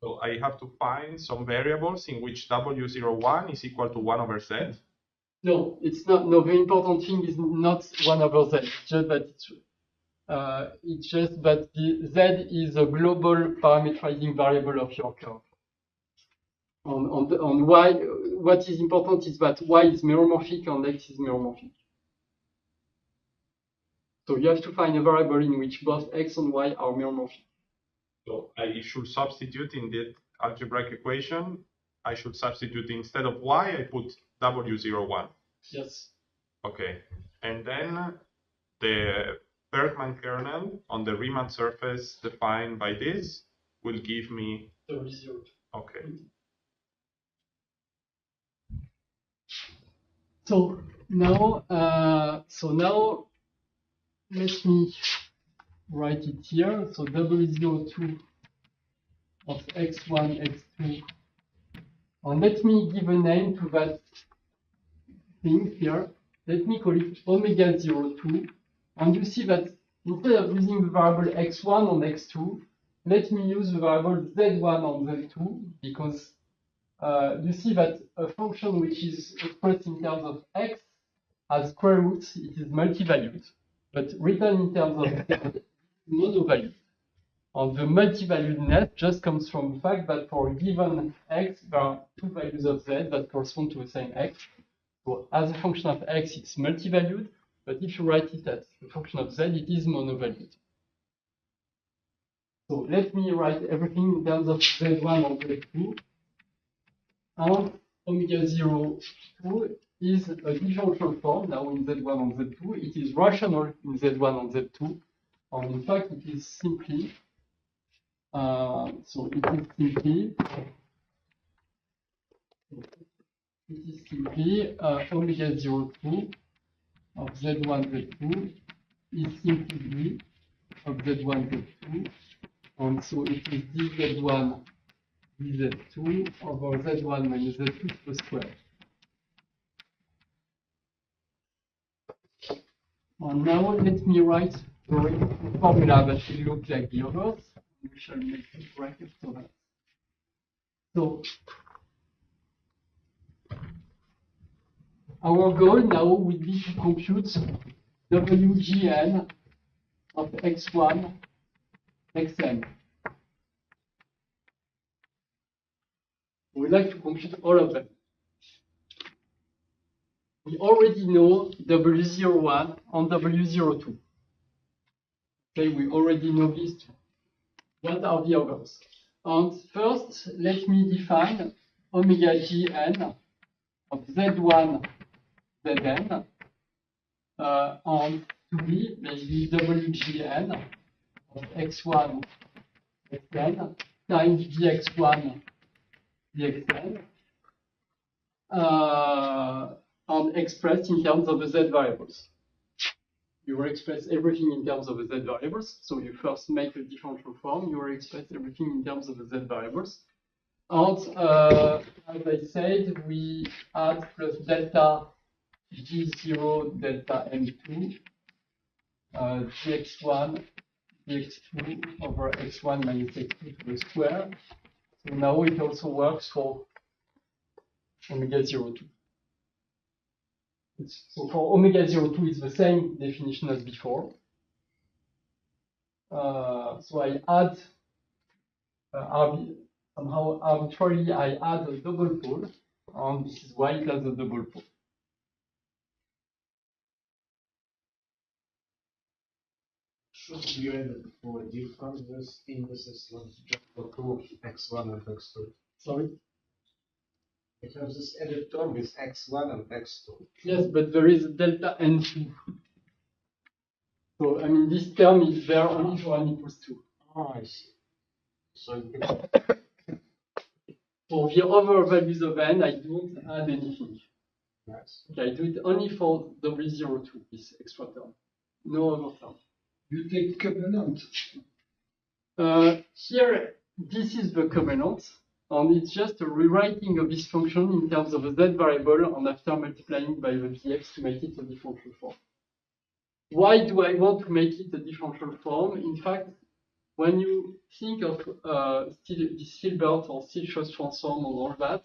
So I have to find some variables in which W01 is equal to 1 over Z? No, it's not. No, the important thing is not 1 over Z. It's just that the Z is a global parametrizing variable of your curve. On Y, what is important is that Y is meromorphic and X is meromorphic. So you have to find a variable in which both X and Y are meromorphic. So I should substitute in the algebraic equation, I should substitute instead of Y, I put W01. Yes. Okay. And then the Bergman kernel on the Riemann surface defined by this will give me W02. Okay. So now let me write it here. So W02 of x1, x2. And let me give a name to that thing here. Let me call it omega 02. And you see that instead of using the variable x1 and x2, let me use the variable z1 and z2, because you see that a function which is expressed in terms of x has square roots, it is multi-valued. But written in terms of z, mono-valued. And the multi-valuedness just comes from the fact that for a given x, there are two values of z that correspond to the same x. So as a function of x, it's multi-valued, but if you write it as a function of z, it is mono-valued. So let me write everything in terms of z1 and z2. And omega 02 is a differential form now in z1 and z2. It is rational in z1 and z2. And in fact, it is simply omega 02 of z1 z2 is simply d of z1 z2, and so it is dz1 dz2 over z1 minus z2 to the square. And now let me write the formula that will look like the others. We shall make a bracket for that. So our goal now would be to compute WGN of x1, xn. We'd like to compute all of them. We already know W01 and W02. Okay, we already know these two. What are the others? And first, let me define omega gn of z1 zn and to be basically wgn of x1 xn times dx1 dxn and expressed in terms of the z variables. You will express everything in terms of the z variables. So you first make a differential form, you will express everything in terms of the z variables. And as I said, we add plus delta G0 delta M2 dx1 dx2 over x1 minus x2 to the square. So now it also works for omega 02. So for omega 02, it's the same definition as before. So I add, somehow arbitrarily, I add a double pole, and this is why it has a double pole. Should you add for different indices just for proof x1 and x2? Sorry? You have this added term with x1 and x2. Yes, but there is a delta n2. So, I mean, this term is there only for n equals 2. Oh, I see. So For the other values of n, I don't add anything. yes. Okay, I do it only for W02, this extra term. No other term. You take covenant. Here, this is the covenant, and it's just a rewriting of this function in terms of a z variable, and after multiplying by the dx to make it a differential form. Why do I want to make it a differential form? In fact, when you think of this Hilbert or Stieltjes transform and all that,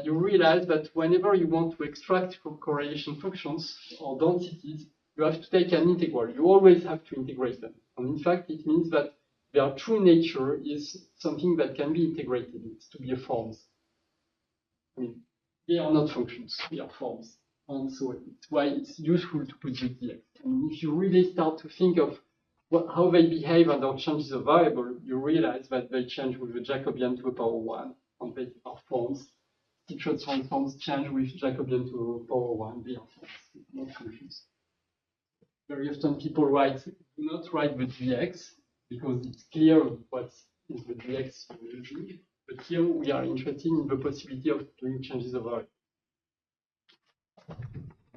you realize that whenever you want to extract correlation functions or densities, you have to take an integral. You always have to integrate them. And in fact, it means that their true nature is something that can be integrated. It's to be a forms. I mean, they are not functions, they are forms. And so it's why it's useful to put the dx. And if you really start to think of how they behave under changes of variable, you realize that they change with the Jacobian to the power 1, and they are forms. Stieltjes transforms change with Jacobian to the power 1, they are forms, not functions. Very often people do not write the dx, because it's clear what is the dx you're using. But here we are interested in the possibility of doing changes of variable.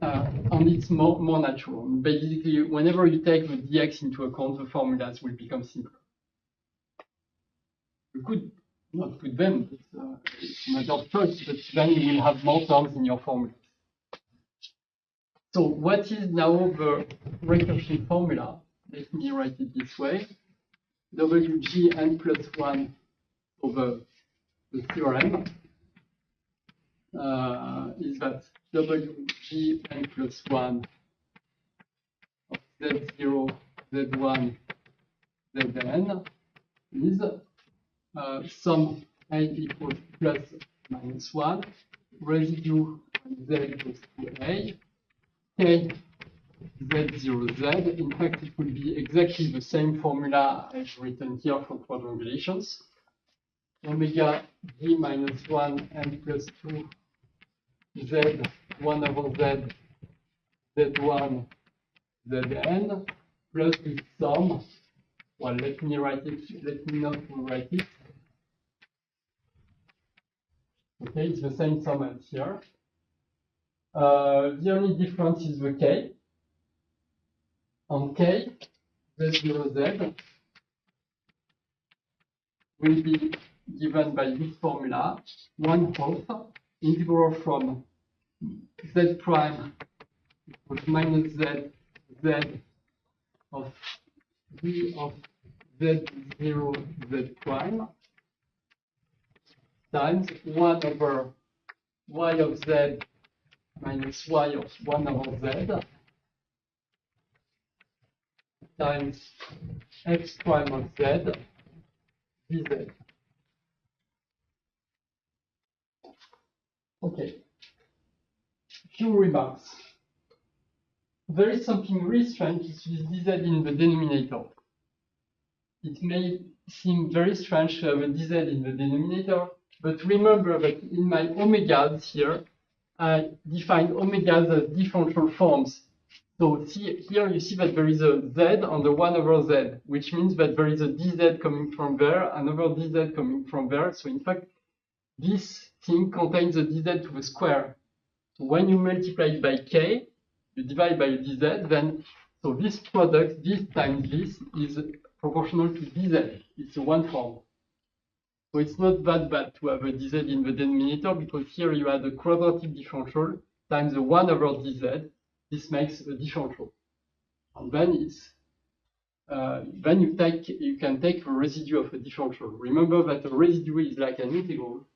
And it's more natural. Basically, whenever you take the dx into account, the formulas will become simpler. You could not put them, it's a matter of choice, but then you will have more terms in your formula. So what is now the recursion formula? Let me write it this way. Wgn plus 1 over the theorem is that Wgn plus 1 of z0, z1, zn is sum a equals plus minus 1, residue z equals to a, k z0, z. In fact, it will be exactly the same formula I've written here for quadrangulations. Omega d minus 1 n plus 2 z 1 over z z1 zn plus this sum. Well, let me write it. Let me not rewrite it. Okay, it's the same sum as here. The only difference is the k. On k, z0, z will be given by this formula, 1/2 integral from z prime equals minus z, z of d of z0, z prime times 1 over y of z minus y of 1 over z times x prime of z dz. Okay. Few remarks. There is something really strange with dz in the denominator. It may seem very strange to have a dz in the denominator, but remember that in my omegas here, I defined omegas as differential forms. So here you see that there is a z on the 1 over z, which means that there is a dz coming from there, another dz coming from there. So in fact, this thing contains a dz to the square. So when you multiply it by k, you divide by dz, then so this product, this times this, is proportional to dz. It's a one form. So it's not that bad to have a dz in the denominator, because here you add a quadratic differential times the 1 over dz. This makes a differential. And then it's then you can take a residue of a differential. Remember that a residue is like an integral.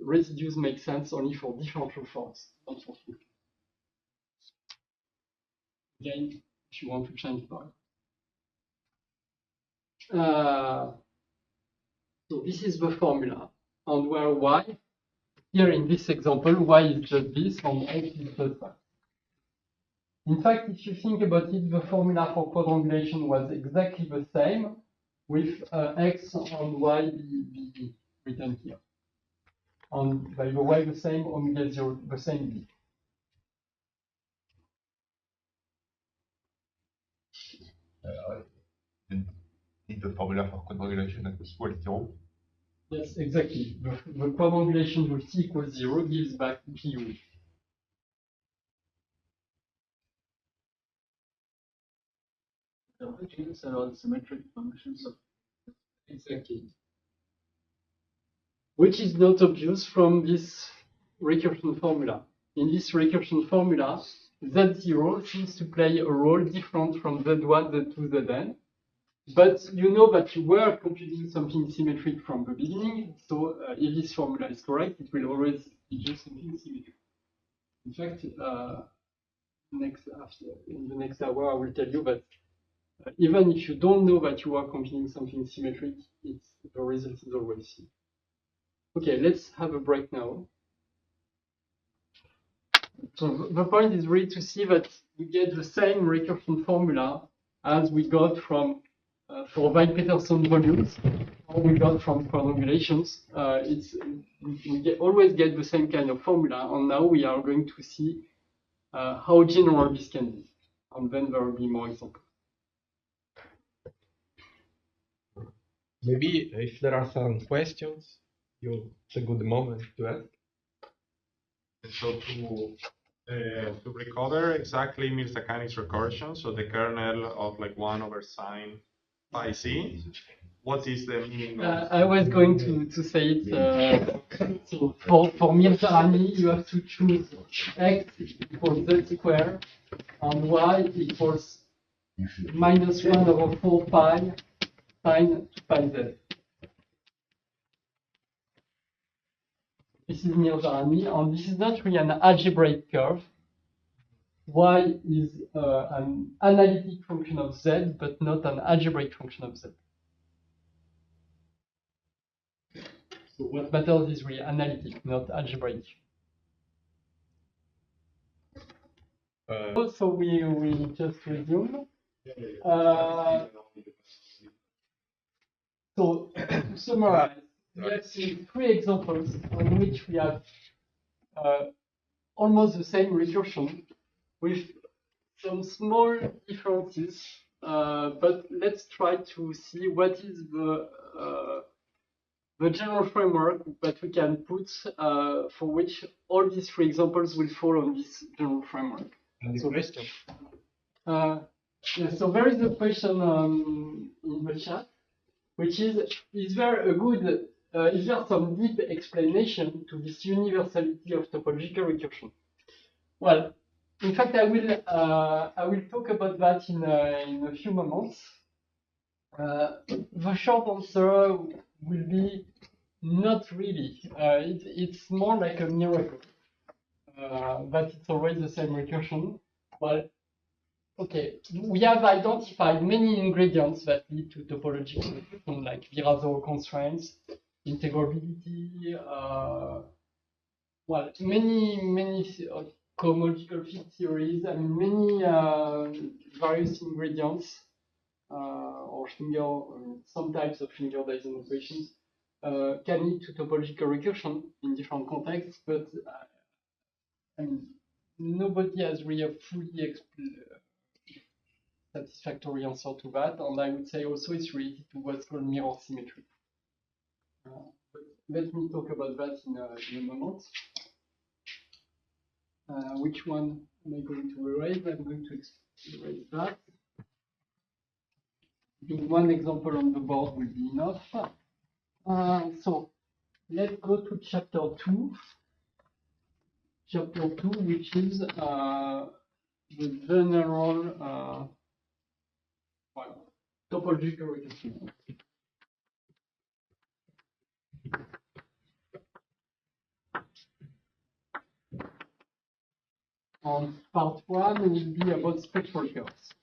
Residues make sense only for differential forms, not for full. Again, if you want to change that. So this is the formula, and where y, here in this example, y is just this, and x is just that. In fact, if you think about it, the formula for quadrangulation was exactly the same, with x and y be written here. And by the way, the same omega 0, the same b. In the formula for quadrangulation that was equal to 0. Yes, exactly. The quadrangulation with t equals 0 gives back pu. These are all symmetric functions of Exactly. Which is not obvious from this recursion formula. In this recursion formula, Z0 seems to play a role different from Z1, Z2, Zn. But you know that you were computing something symmetric from the beginning, so if this formula is correct, it will always be just something symmetric. In fact, in the next hour, I will tell you that even if you don't know that you are computing something symmetric, the result is always C. Okay, let's have a break now. So the point is really to see that we get the same recursion formula as we got from for Weil-Petersson volumes, or we got from quadrangulations. Always get the same kind of formula, and now we are going to see how general this can be, and then there will be more examples. Maybe if there are some questions, it's a good moment to ask. So to recover exactly Mills-Kani's recursion, so the kernel of like 1 over sine pi c, what is the meaning of? I was going to say it. So for Mirza-Kani, you have to choose x equals z squared and y equals minus 1 over 4 pi sine 2 pi z. This is Mirza-Kani, and this is not really an algebraic curve. Y is an analytic function of z, but not an algebraic function of z. So what matters is really analytic, not algebraic. So we just resume. So to summarize, we have seen 3 examples on which we have almost the same recursion with some small differences, but let's try to see what is the general framework that we can put for which all these 3 examples will fall on this general framework. And the question? Yeah, so there is a question in the chat, which is there a good, is there some deep explanation to this universality of topological recursion? Well, in fact, I will talk about that in a few moments. The short answer will be not really. It's more like a miracle that it's always the same recursion. Well, okay, we have identified many ingredients that lead to topological recursion, like Virasoro constraints, integrability, well, many cohomological field theories, I mean, many various ingredients or some types of Finger-Dyson equations can lead to topological recursion in different contexts, but I mean, nobody has really a fully satisfactory answer to that, and I would say also it's related to what's called mirror symmetry. But let me talk about that in a moment. Which one am I going to erase? I'm going to erase that. I think one example on the board will be enough. So let's go to chapter 2. Chapter 2, which is the general topological recursion. And part 1 will be about spectral curves.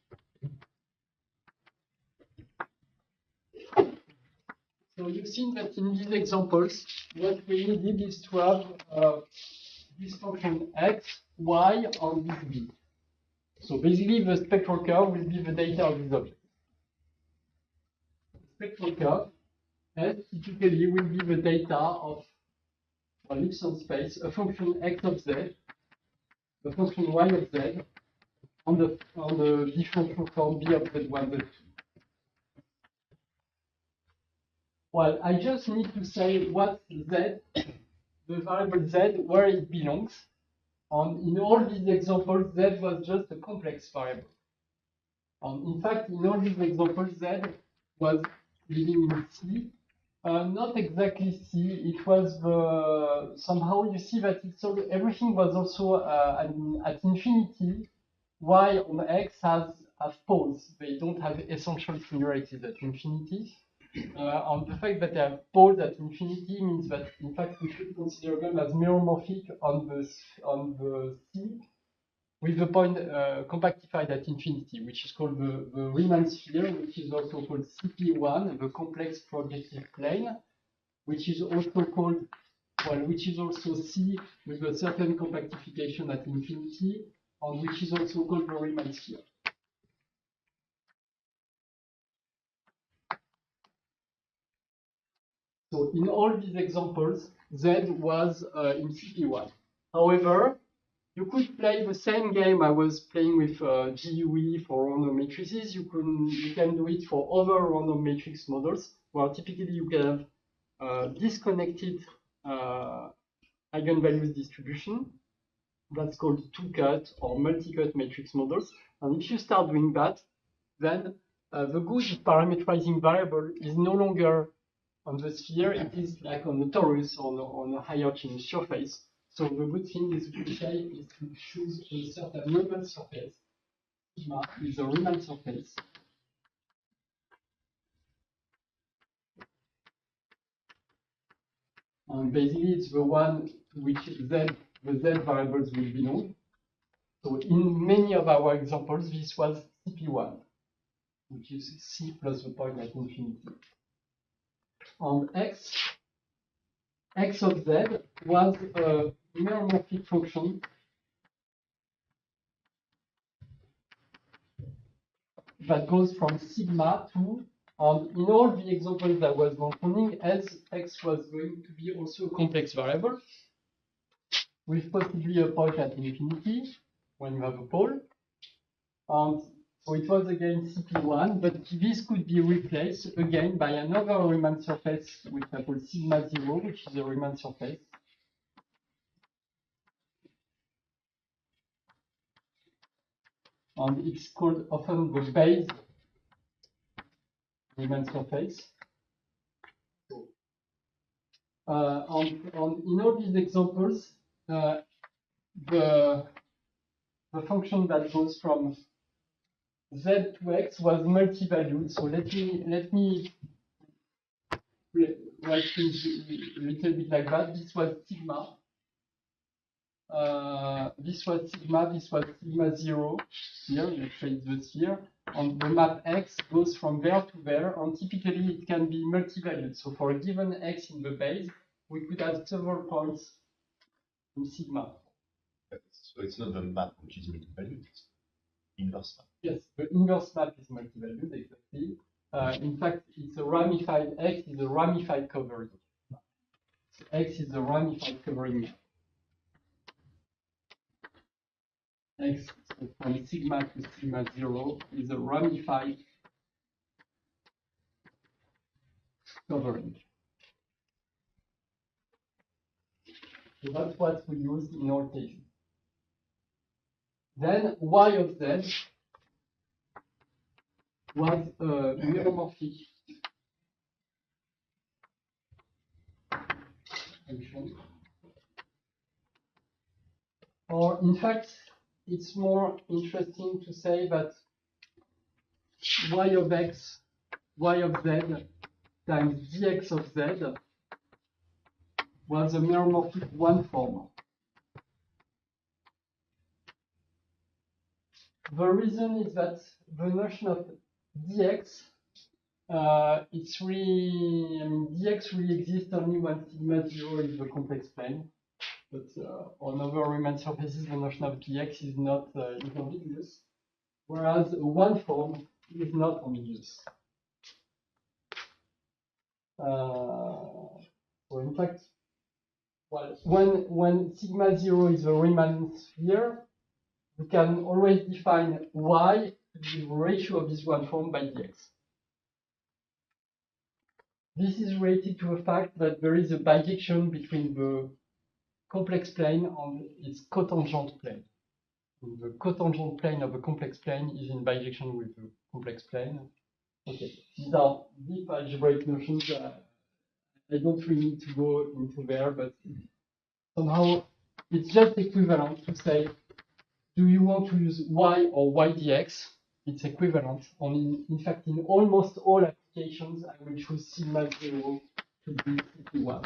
So you've seen that in these examples, what we needed is to have this function x, y, and this v. So basically, the spectral curve will be the data of this object. Spectral curve, S typically will be the data of an Ellipson space, a function x of z, a function y of z, on the differential form b of z1, z2. Well, I just need to say what z, the variable z, where it belongs. And in all these examples, z was just a complex variable. And in fact, in all these examples, z was living in C. Not exactly C. It was somehow you see that everything was also at infinity. Y and x have poles. They don't have essential singularities at infinity. And the fact that they have poles at infinity means that in fact we should consider them as meromorphic on the C with the point compactified at infinity, which is called the Riemann sphere, which is also called CP1, the complex projective plane, which is also called, well, which is also C with a certain compactification at infinity, and which is also called the Riemann sphere. So in all these examples, Z was in CP1. However, you could play the same game I was playing with GUE for random matrices. You can do it for other random matrix models, where typically you can have disconnected eigenvalues distribution. That's called two-cut or multi-cut matrix models. And if you start doing that, then the good parameterizing variable is no longer on the sphere. It is like on the torus, on a higher-chain surface. So the good thing is to choose a certain Riemann surface. Sigma is a Riemann surface. And basically, it's the one to which the Z variables will belong. So in many of our examples, this was CP1, which is C plus the point at infinity. And x of z was a meromorphic function that goes from sigma to, and in all the examples that was mentioning, as x was going to be also a complex variable with possibly a point at infinity when you have a pole. And so it was again CP1, but this could be replaced again by another Riemann surface, which I call sigma 0, which is a Riemann surface. And it's called often the base Riemann surface. And in all these examples, the function that goes from z to x was multi-valued. So let me write things a little bit like that. This was sigma. This was sigma 0 here, let's say it's the sphere, and the map x goes from there to there, and typically it can be multi-valued. So for a given x in the base, we could have several points in sigma. So it's not the map which is multi-valued, it's inverse map. Yes, the inverse map is multi-valued, exactly. In fact, it's a ramified, x is a ramified covering. So x is a ramified covering map. X from sigma to sigma 0 is a ramified covering. So that's what we use in all cases. Then y of z was a meromorphic function. Or in fact, it's more interesting to say that y of x, y of z times dx of z was a meromorphic one form. The reason is that the notion of dx, it's really, dx really exists only when sigma 0 is the complex plane. But on other Riemann surfaces, the notion of dx is not ambiguous, whereas a one form is not ambiguous. So in fact, well, when sigma 0 is a Riemann sphere, we can always define y to be the ratio of this one form by dx. This is related to the fact that there is a bijection between the complex plane and its cotangent plane. And the cotangent plane of a complex plane is in bijection with the complex plane. Okay, these are deep algebraic notions. I don't really need to go into there, but somehow it's just equivalent to say, do you want to use y or y dx? It's equivalent. In fact, in almost all applications, I will choose sigma 0 to be CP1.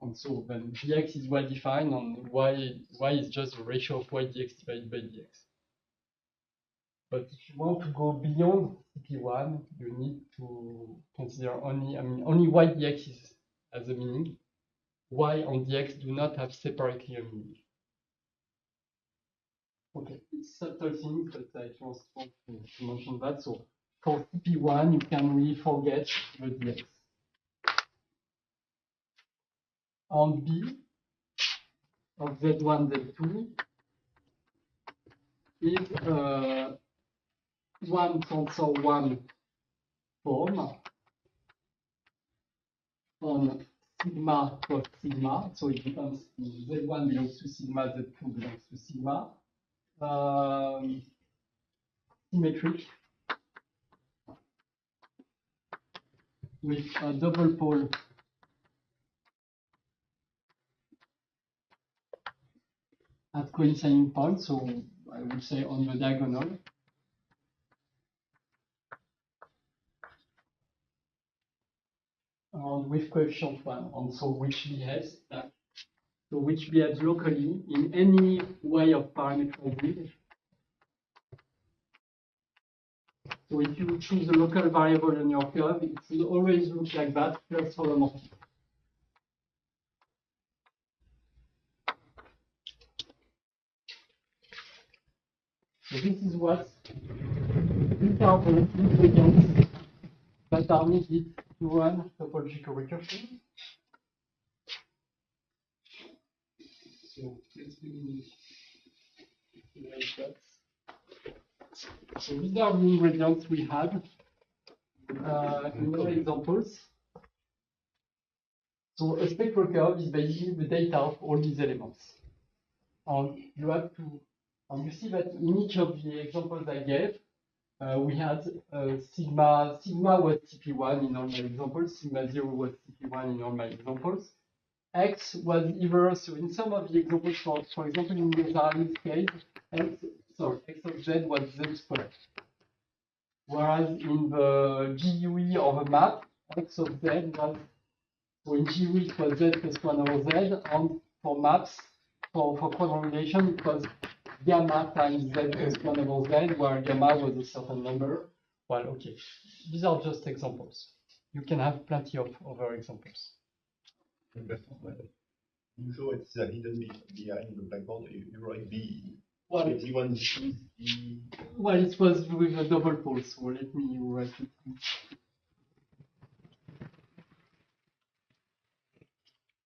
And so then dx is well defined, and y is just the ratio of y dx divided by dx. But if you want to go beyond CP1, you need to consider only y dx has a meaning. Y and dx do not have separately a meaning. Okay, it's subtle things, but I just want to mention that. So for CP1, you can really forget the dx. On B of Z1, Z2 is one tensor one form on sigma cross sigma. So it becomes Z1 belongs to sigma, Z2 belongs to sigma. Symmetric with a double pole at coinciding points, so I would say on the diagonal. And with coefficient 1, and so which behaves locally in any way of parametrizing. So if you choose a local variable in your curve, it will always look like that, plus holomorphic. So this is what these are the ingredients that are needed to run topological recursion. So let's do like that. So these are the ingredients we had in our examples. So a spectral curve is basically the data of all these elements. And you have to, and you see that in each of the examples I gave, we had sigma was TP1 in all my examples, sigma 0 was TP1 in all my examples. X was either, so in some of the examples, for example, in the Zari's case, X of Z was Z squared. Whereas in the GUE of a map, X of Z was, so in GUE it was Z plus 1 over Z, and for maps, for quadrilateration, it was gamma times Z plus 1 over Z, where gamma was a certain number. Well, okay, these are just examples. You can have plenty of other examples. You show it's hidden behind the blackboard. You write B. Well, well, it was with a double pole, so let me write it.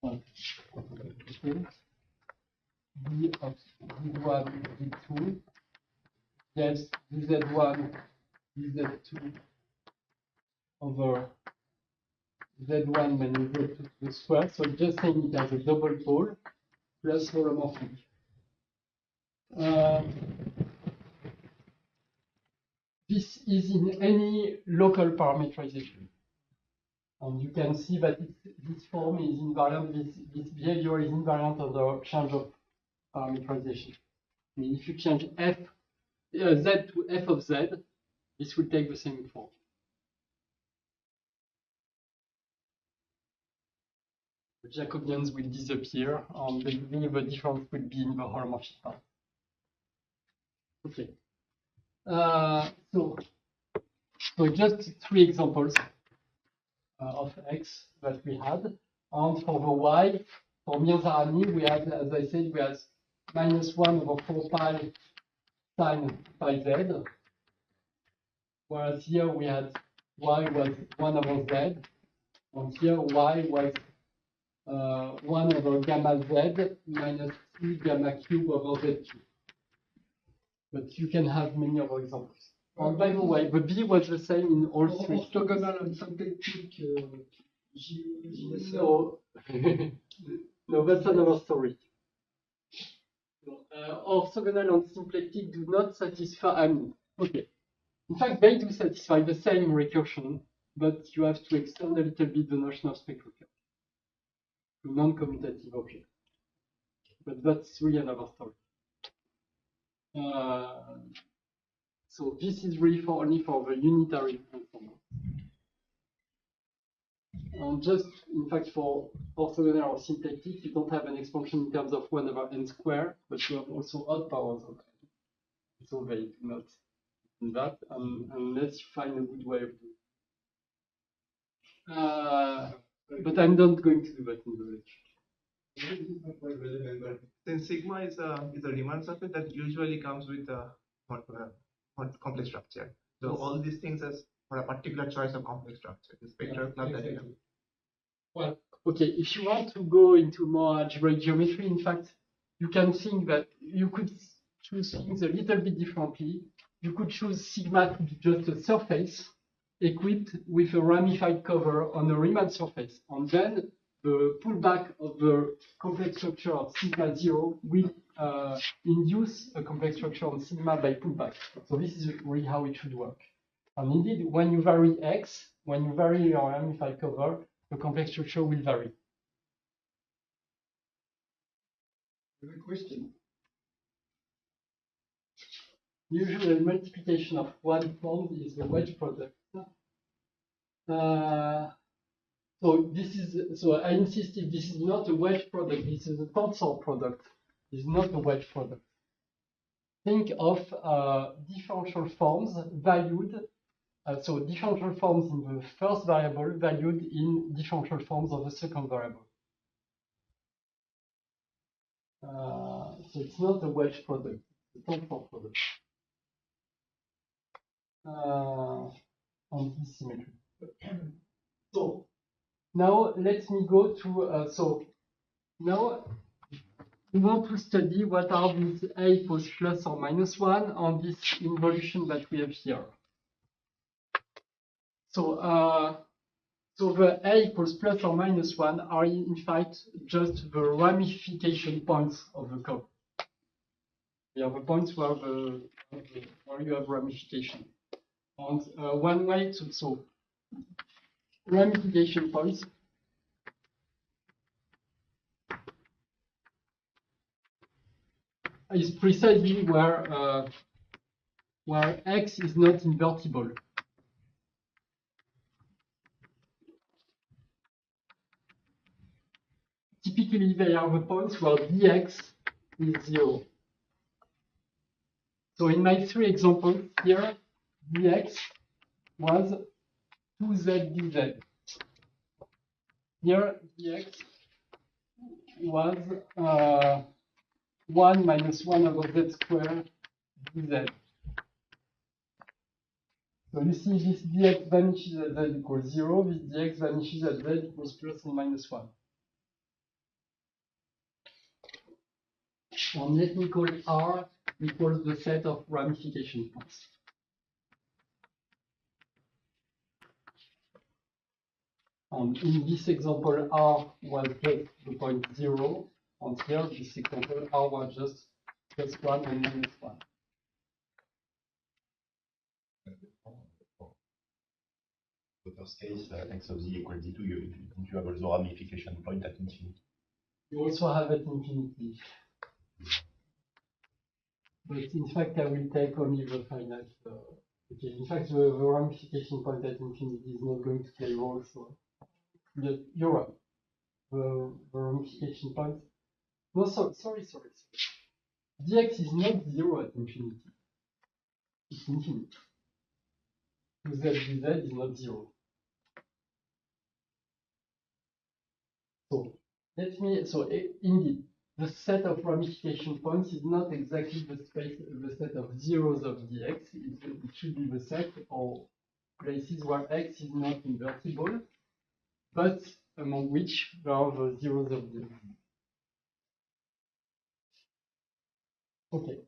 Okay. B of Z1, Z2, yes, Z1, Z2 over Z1 minus Z2 to the square. So just saying it has a double pole plus holomorphic. This is in any local parameterization. And you can see that this form is invariant, this behavior is invariant under change of parameterization. I mean, if you change z to f of z, this will take the same form. The Jacobians will disappear, and the difference will be in the holomorphic part. Okay. So just 3 examples of x that we had. And for the y, for Mirzaani, we had, as I said, we had -1/4 pi sine pi z. Whereas here we had y was 1/z, and here y was 1/gamma z minus 2 gamma cube over z cube. But you can have many other examples. And by the way, the b was the same in all 3. Orthogonal and symplectic No, no, that's another story. Orthogonal and symplectic do not satisfy. Okay. In fact, they do satisfy the same recursion, but you have to extend a little bit the notion of spectral curve to non-commutative objects. But that's really another story. So this is really only for the unitary transformer. And just, in fact, for orthogonal or symplectic, you don't have an expansion in terms of 1/n², but you have also odd powers of n. So they do not do that unless you find a good way of doing it. But I'm not going to do that in the lecture. Since sigma is a Riemann surface that usually comes with a complex structure. So Yes. all these things as for a particular choice of complex structure, the spectral club that you have. Well, okay, if you want to go into more algebraic geometry, in fact, you can think that you could choose things a little bit differently. You could choose sigma to be just a surface equipped with a ramified cover on a Riemann surface. And then the pullback of the complex structure of sigma 0 will induce a complex structure on sigma by pullback. So this is really how it should work. And indeed, when you vary x, when you vary your ramified cover, the complex structure will vary. Good question. Usually, the multiplication of one form is the wedge product. So I insist, if this is not a wedge product, this is a tensor product. It's not a wedge product. Think of differential forms valued. So differential forms in the first variable valued in differential forms of the second variable. So it's not a wedge product, it's a tensor product. On this symmetry. So now let me go to, so now we want to study what are these a equals plus or minus 1 on this involution that we have here. So, so the a equals plus or minus 1 are in fact just the ramification points of the curve. They are the points where you have ramification. And one way to, so ramification points is precisely where x is not invertible. Typically, they are the points where dx is 0. So in my 3 examples here, dx was 2z dz. Here, dx was 1 minus 1 over z squared dz. So you see this dx vanishes at z equals 0, this dx vanishes at z equals plus or minus 1. And let me call R equals the set of ramification points. And in this example, R was just the point 0, and here, this example, R was just plus 1 and minus 1. The first case, x of z equals z2, you have also ramification point at infinity. You also have at infinity. But in fact, I will take only the finite. Okay. In fact, the ramification point at infinity is not going to play a role. So you're right. The ramification point. No, sorry. Dx is not 0 at infinity. It's infinite. 2z dz is not 0. So indeed, the set of ramification points is not exactly the set of zeros of dx. It should be the set of places where x is not invertible, but among which there are the zeros of dx. Okay.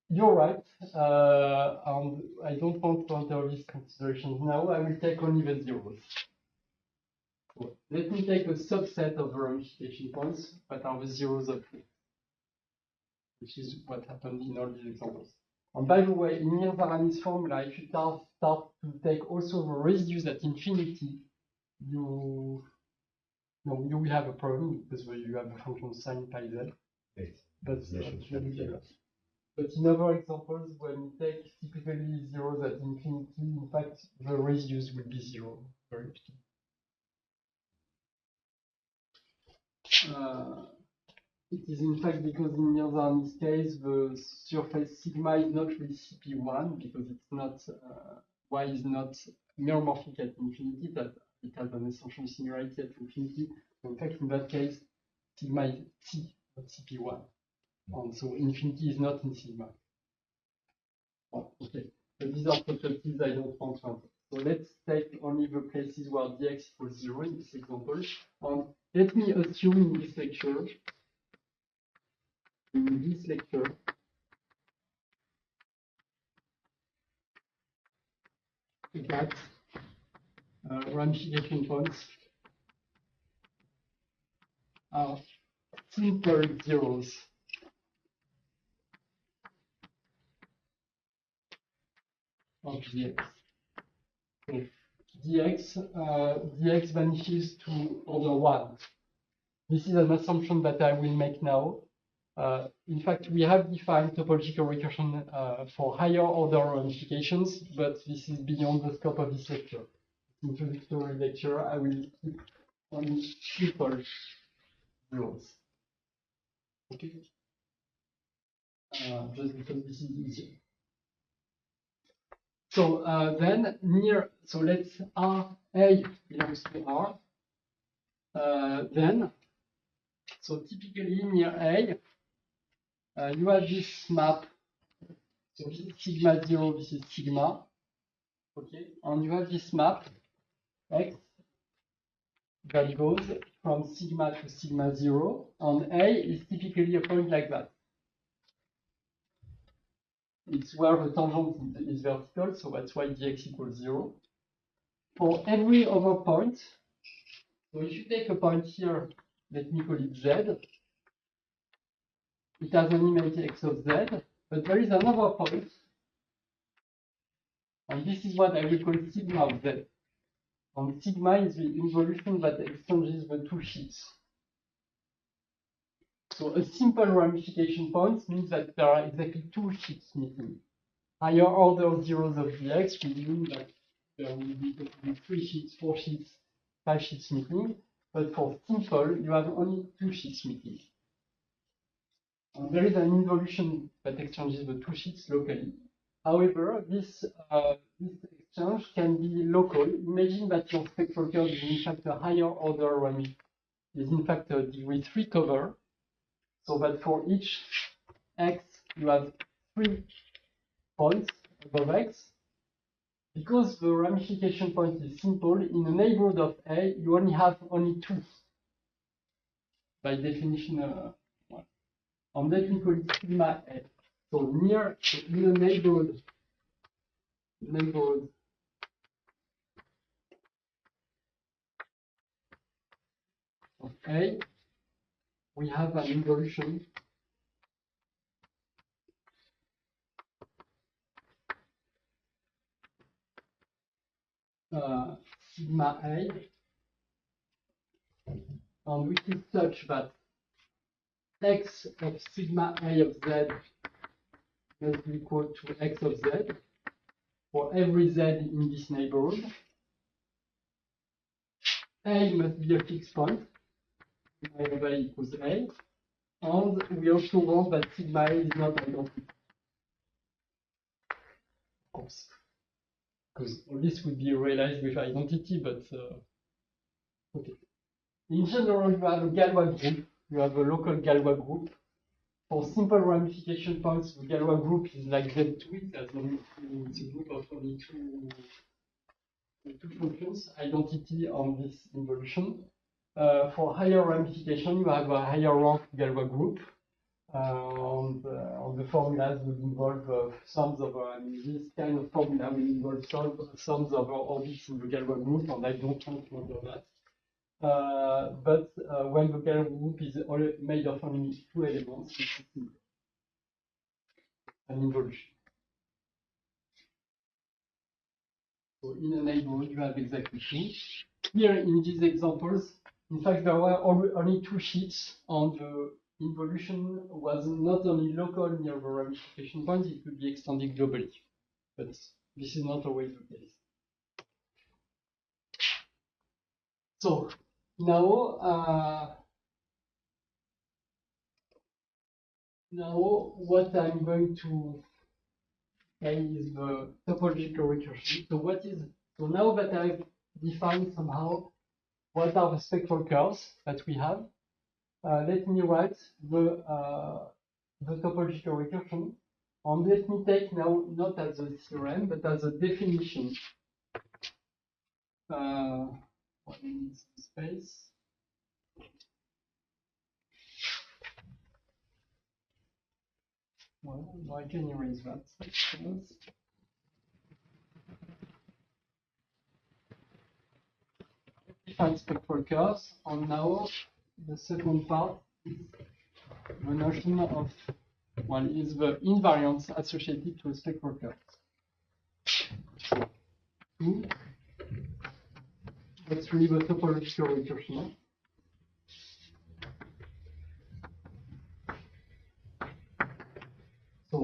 You're right, and I don't want to enter these considerations now. I will take only the zeros. So let me take a subset of the ramification points that are the zeros of x, which is what happened in all these examples. And by the way, in Mirza-Ramis formula, if you start to take also the residues at infinity, you will have a problem because you have the function sine pi z. But in other examples, when you take typically zeros at infinity, in fact, the residues will be 0. Very often. It is in fact because in Mirza-Ramis case, the surface sigma is not really CP1 because it's not y is not meromorphic at infinity, that it has an essential singularity at infinity. So in fact, in that case, sigma is T, not CP1. And so infinity is not in sigma. Oh, okay. But these are subtleties I don't want to answer. So let's take only the places where dx equals 0 in this example. And let me assume in this lecture that ramification points are simple zeros of dx. So dx vanishes to order 1. This is an assumption that I will make now. In fact, we have defined topological recursion for higher order ramifications, but this is beyond the scope of this lecture. Introductory lecture, I will keep only simple zeros. Okay. Just because this is easier. So then so let's R A belongs to R. Then, so typically near A, you have this map. So this is sigma 0, this is sigma. Okay, and you have this map X that goes from sigma to sigma 0, and A is typically a point like that. It's where the tangent is vertical, so that's why dx equals 0. For every other point, so if you take a point here, let me call it z, it has an image x of z, but there is another point, and this is what I will call sigma of z. And sigma is the involution that exchanges the two sheets. So a simple ramification point means that there are exactly two sheets meeting. Higher order zeros of dx will mean that there will be 3 sheets, 4 sheets, 5 sheets meeting. But for simple, you have only 2 sheets meeting. And there is an involution that exchanges the 2 sheets locally. However, this exchange can be local. Imagine that your spectral curve is in fact a higher order rami, is in fact a degree 3 cover. So that for each x, you have 3 points above x. Because the ramification point is simple, in the neighborhood of A, you only have 2. By definition, and let me call it sigma A. So near in the neighborhood of A, we have an involution sigma A, and which is such that x of sigma A of z must be equal to x of z for every z in this neighborhood. A must be a fixed point, sigma of A equals A, and we also want that sigma A is not identity. Of course, because all this would be realized with identity, but okay. In general, you have a Galois group, you have a local Galois group. For simple ramification points, the Galois group is like Z2, it has only it's a group of only two functions, identity on this involution. For higher ramification, you have a higher rank Galois group. And the formulas would involve sums of this kind of formula will involve sums of orbits in the Galois group, and I don't want to do that. But when the Galois group is made of only two elements, it's an involution. So in a neighborhood, you have exactly two. Here in these examples, in fact, there were only two sheets, and the involution was not only local near the ramification point, it could be extended globally. But this is not always the case. So now, what I'm going to say is the topological recursion. So now that I've defined somehow what are the spectral curves that we have, let me write the topological recursion, and let me take now not as a theorem but as a definition. What needs space? Well, I can erase that. Define spectral curves, and now the second part is the notion of is the invariance associated to a spectral curve. Let's read the topological recursion. So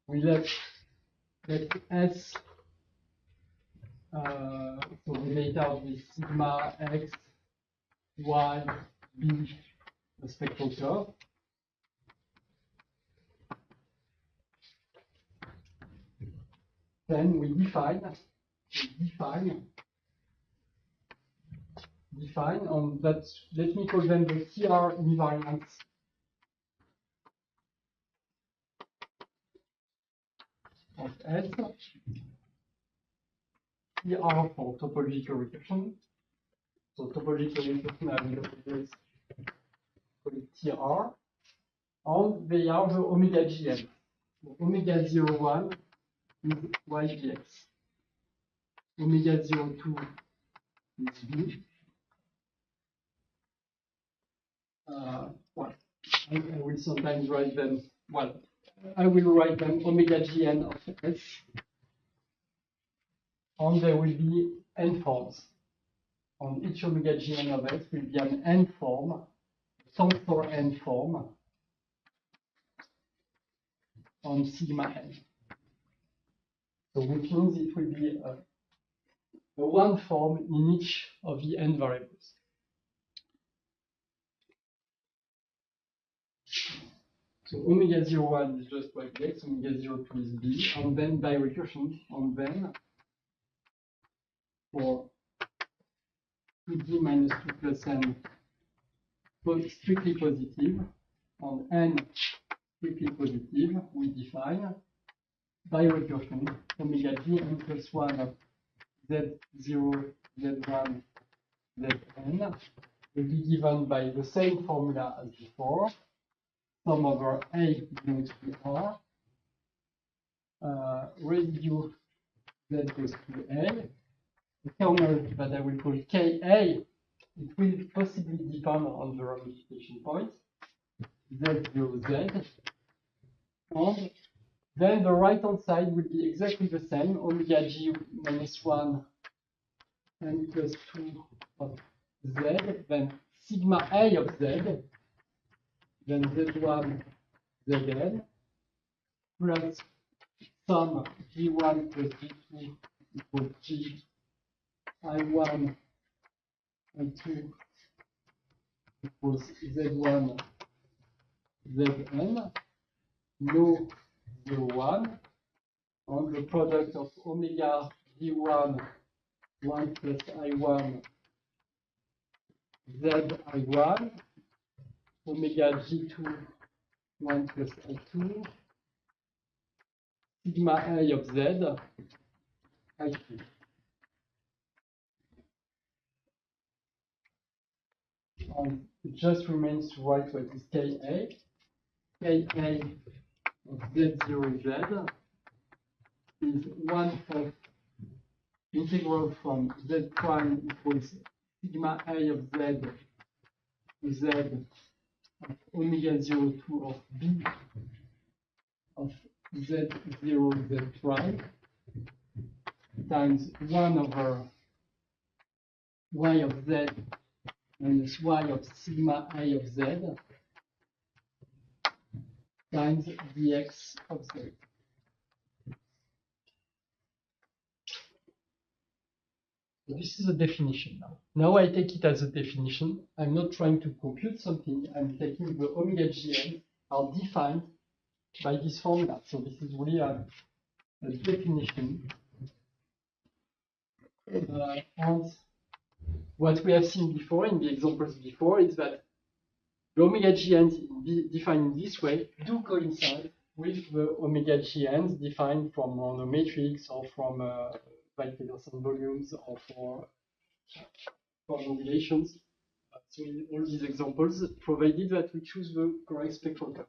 we let S so the data of the sigma x, y, b, the spectral curve. Then we define, on that, let me call them the TR invariants of S. TR for topological recursion. So topological recursion, I will always call it TR. And they are the omega GN. So omega 01 is YGX. Omega 02 is B. Well, I will sometimes write them, well, I will write them omega GN of S. And there will be n forms. On each omega GN of S will be an n form, tensor n form on sigma n. So which means it will be a one form in each of the n variables. So omega 01 is just YX, omega 02 is B, and then by recursion, and then for 2D minus 2 plus n strictly positive, and n strictly positive, we define by recursion omega Gn plus 1 of Z0, Z1, Zn will be given by the same formula as before. Sum over A belongs to R. Residue Z goes to A. The kernel that I will call Ka, it will possibly depend on the ramification point. Z0, Z. And then the right hand side will be exactly the same. Omega G minus 1 n plus 2 of z, then sigma A of z, then z1, zn, plus sum g1 plus g2 equals g I1 I2 equals z1 zn, no 0, 1, on the product of omega g1 1 plus I1 z I1 omega g2 1 plus I2 sigma A of z I2. And it just remains to write what is Ka. Ka of z0z is 1 of integral from z prime equals sigma A of z to z of omega 02 of b of z0 z prime times 1 over y of z minus y of sigma A of z times dx of z. So this is a definition now. Now I take it as a definition. I'm not trying to compute something. I'm taking the omega gn are defined by this formula. So this is really a definition. And what we have seen before in the examples before is that the omega gns defined in this way do coincide with the omega gns defined from a matrix or from Peterson volumes or for modulations. So in all these examples, provided that we choose the correct spectral curve.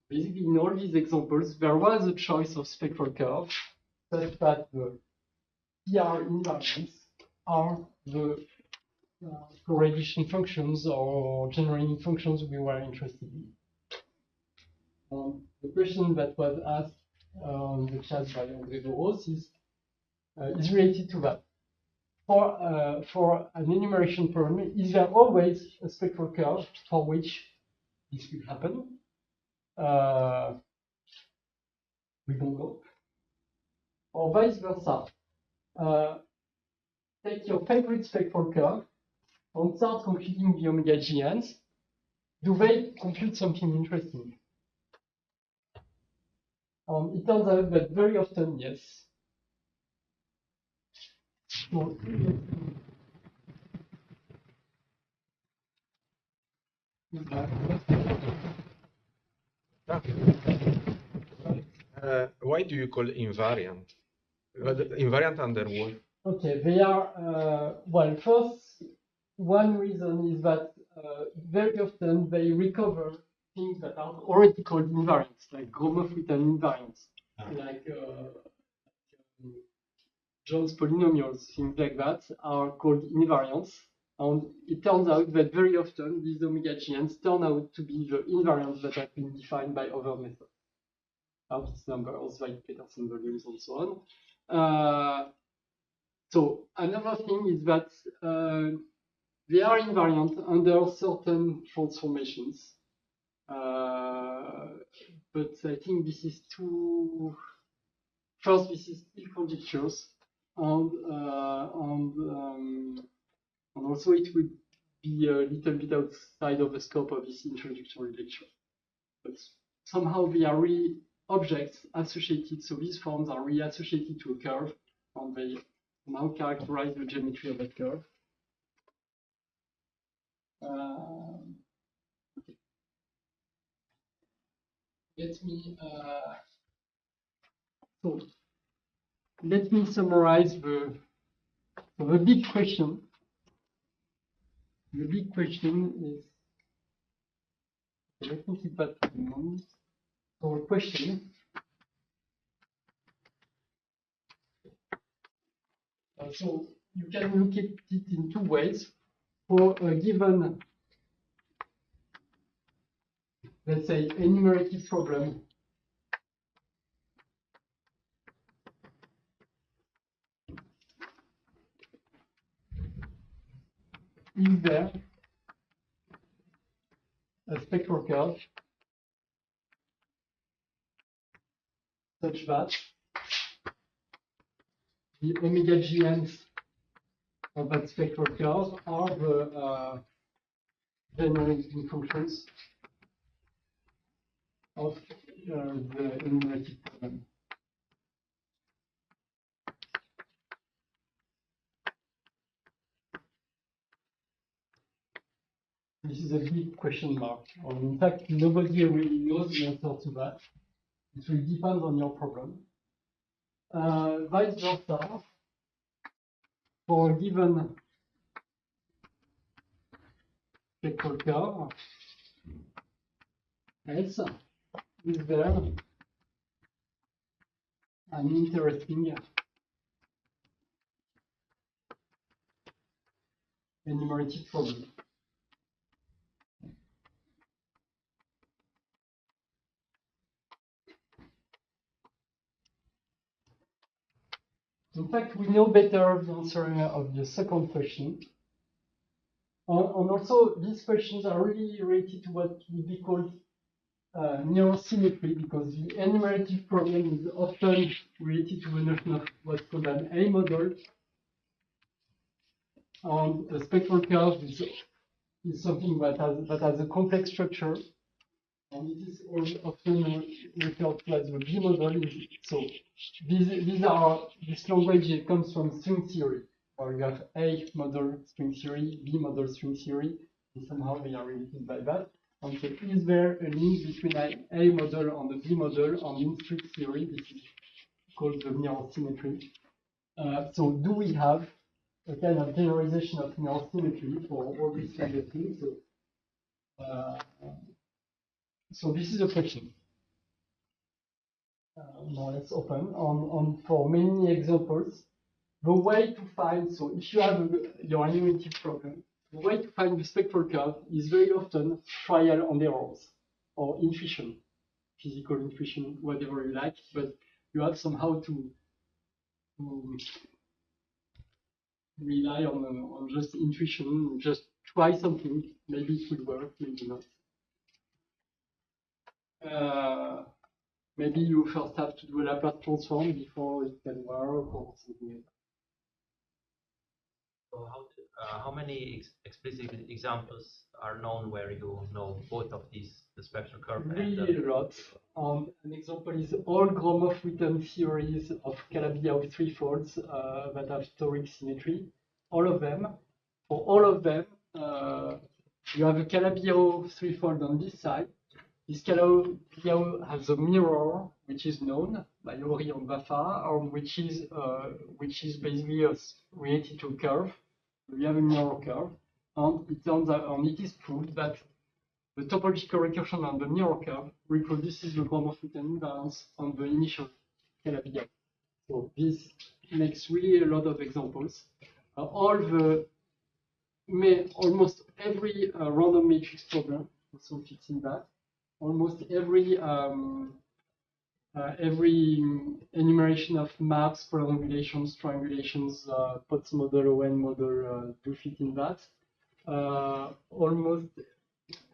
Basically, in all these examples, there was a choice of spectral curve such that the PR invariants are the correlation functions or generating functions we were interested in. The question that was asked on the chat by André Doros is related to that. For an enumeration problem, is there always a spectral curve for which this will happen? We don't know. Or vice versa. Take your favorite spectral curve and start computing the omega gns. Do they compute something interesting? It turns out that very often, yes. So, why do you call invariant? Invariant under what? Okay, they are, well, first, one reason is that very often they recover things that are already called invariants, like Gromov-Witten invariants, like John's polynomials, things like that are called invariants. And it turns out that very often these omega gns turn out to be the invariants that have been defined by other methods. Out numbers, like Peterson volumes, and so on. So another thing is that they are invariant under certain transformations. But I think this is too. First, this is still conjectures, and also it would be a little bit outside of the scope of this introductory lecture. But somehow they are really objects associated, so these forms are really associated to a curve, and they now characterize the geometry of that curve. Let me summarize the big question. The big question is, let me keep that in mind. So the question, so you can look at it in two ways. For a given, let's say, enumerated problem, is there a spectral curve such that the omega GNs of that spectral curve are the generating functions of the enumerated problem. This is a big question mark. In fact, nobody really knows the answer to that. It will depend on your problem. Vice versa, for a given spectral curve, S is there an interesting enumerated problem. In fact, we know better the answer of the second question. And also, these questions are really related to what would be called neural symmetry, because the enumerative problem is often related to the notion of what's called an A model. And a spectral curve is something that has a complex structure, and it is often referred to as the B model. So this language comes from string theory, where you have A model string theory, B model string theory, and somehow they are related by that. And so is there a link between an A model and the B model? And in string theory, this is called the neural symmetry. So do we have a kind of generalization of neural symmetry for all these kind of things? So this is a question. More or less open on for many examples. The way to find, so if you have your enumerative problem, the way to find the spectral curve is very often trial and errors, or intuition, physical intuition, whatever you like, but you have somehow to rely on just intuition, just try something, maybe it will work, maybe not. Maybe you first have to do a Laplace transform before it can work or something like that. So how many explicit examples are known where you know both of these, the spectral curve? Really a lot. An example is all Gromov-Witten theories of Calabi-Yau threefolds that have toric symmetry. All of them. For all of them, you have a Calabi-Yau threefold on this side. This Calabi-Yau has a mirror, which is known by Ori and Vafa, which is basically related to a curve. We have a mirror curve, and it turns out, and it is proved that the topological recursion on the mirror curve reproduces the Gromov-Witten invariance on the initial Calabi-Yau. So this makes really a lot of examples. Almost every random matrix problem also fits in that. Almost every enumeration of maps, prolongulations, triangulations, Potts model, Owen model do fit in that. Almost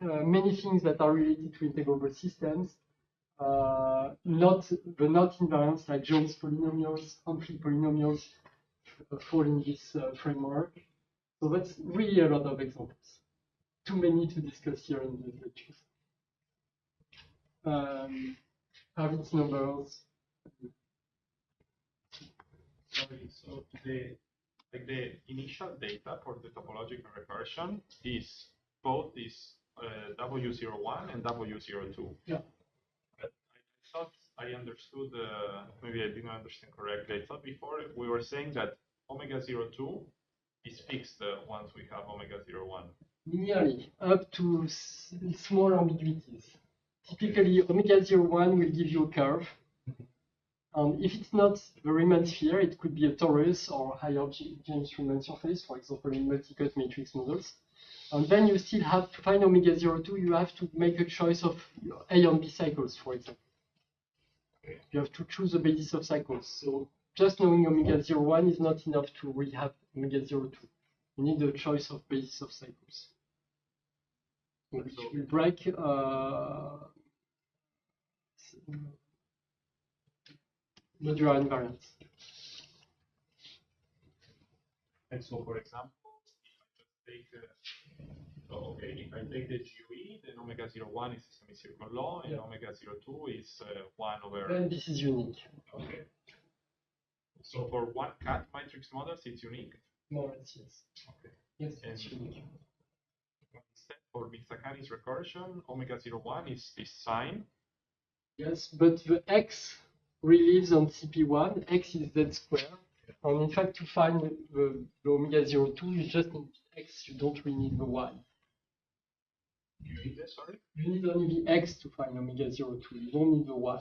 many things that are related to integrable systems, not invariants like Jones polynomials, Humphrey polynomials fall in this framework. So that's really a lot of examples. Too many to discuss here in the lectures. Harvit's numbers. Sorry, so the initial data for the topological recursion is both this W01 and W02. Yeah. But I thought I understood, maybe I didn't understand correctly. I thought before we were saying that omega 02 is fixed once we have omega 01. Nearly, up to small ambiguities. Typically, omega 01 will give you a curve. And if it's not the Riemann sphere, it could be a torus or higher James Riemann surface, for example, in multi-cut matrix models. And then you still have to find omega 02, you have to make a choice of A and B cycles, for example. You have to choose the basis of cycles. So just knowing omega 01 is not enough to really have omega 02. You need a choice of basis of cycles. Which will break modular invariance. And so, for example, if I take the GUE, then omega 01 is a semicircle law, and omega 02 is 1 over. Then this is unique. Okay. So for one cut matrix models, it's unique. More or less, yes. Okay. Yes, And it's unique. instead, for Mitsakani's recursion, omega 01 is this sign. Yes, but the x relives on CP1, x is z squared. And in fact, to find the omega 02, you just need x, you don't really need the y. You need this, sorry? You need only the x to find omega 02, you don't need the y.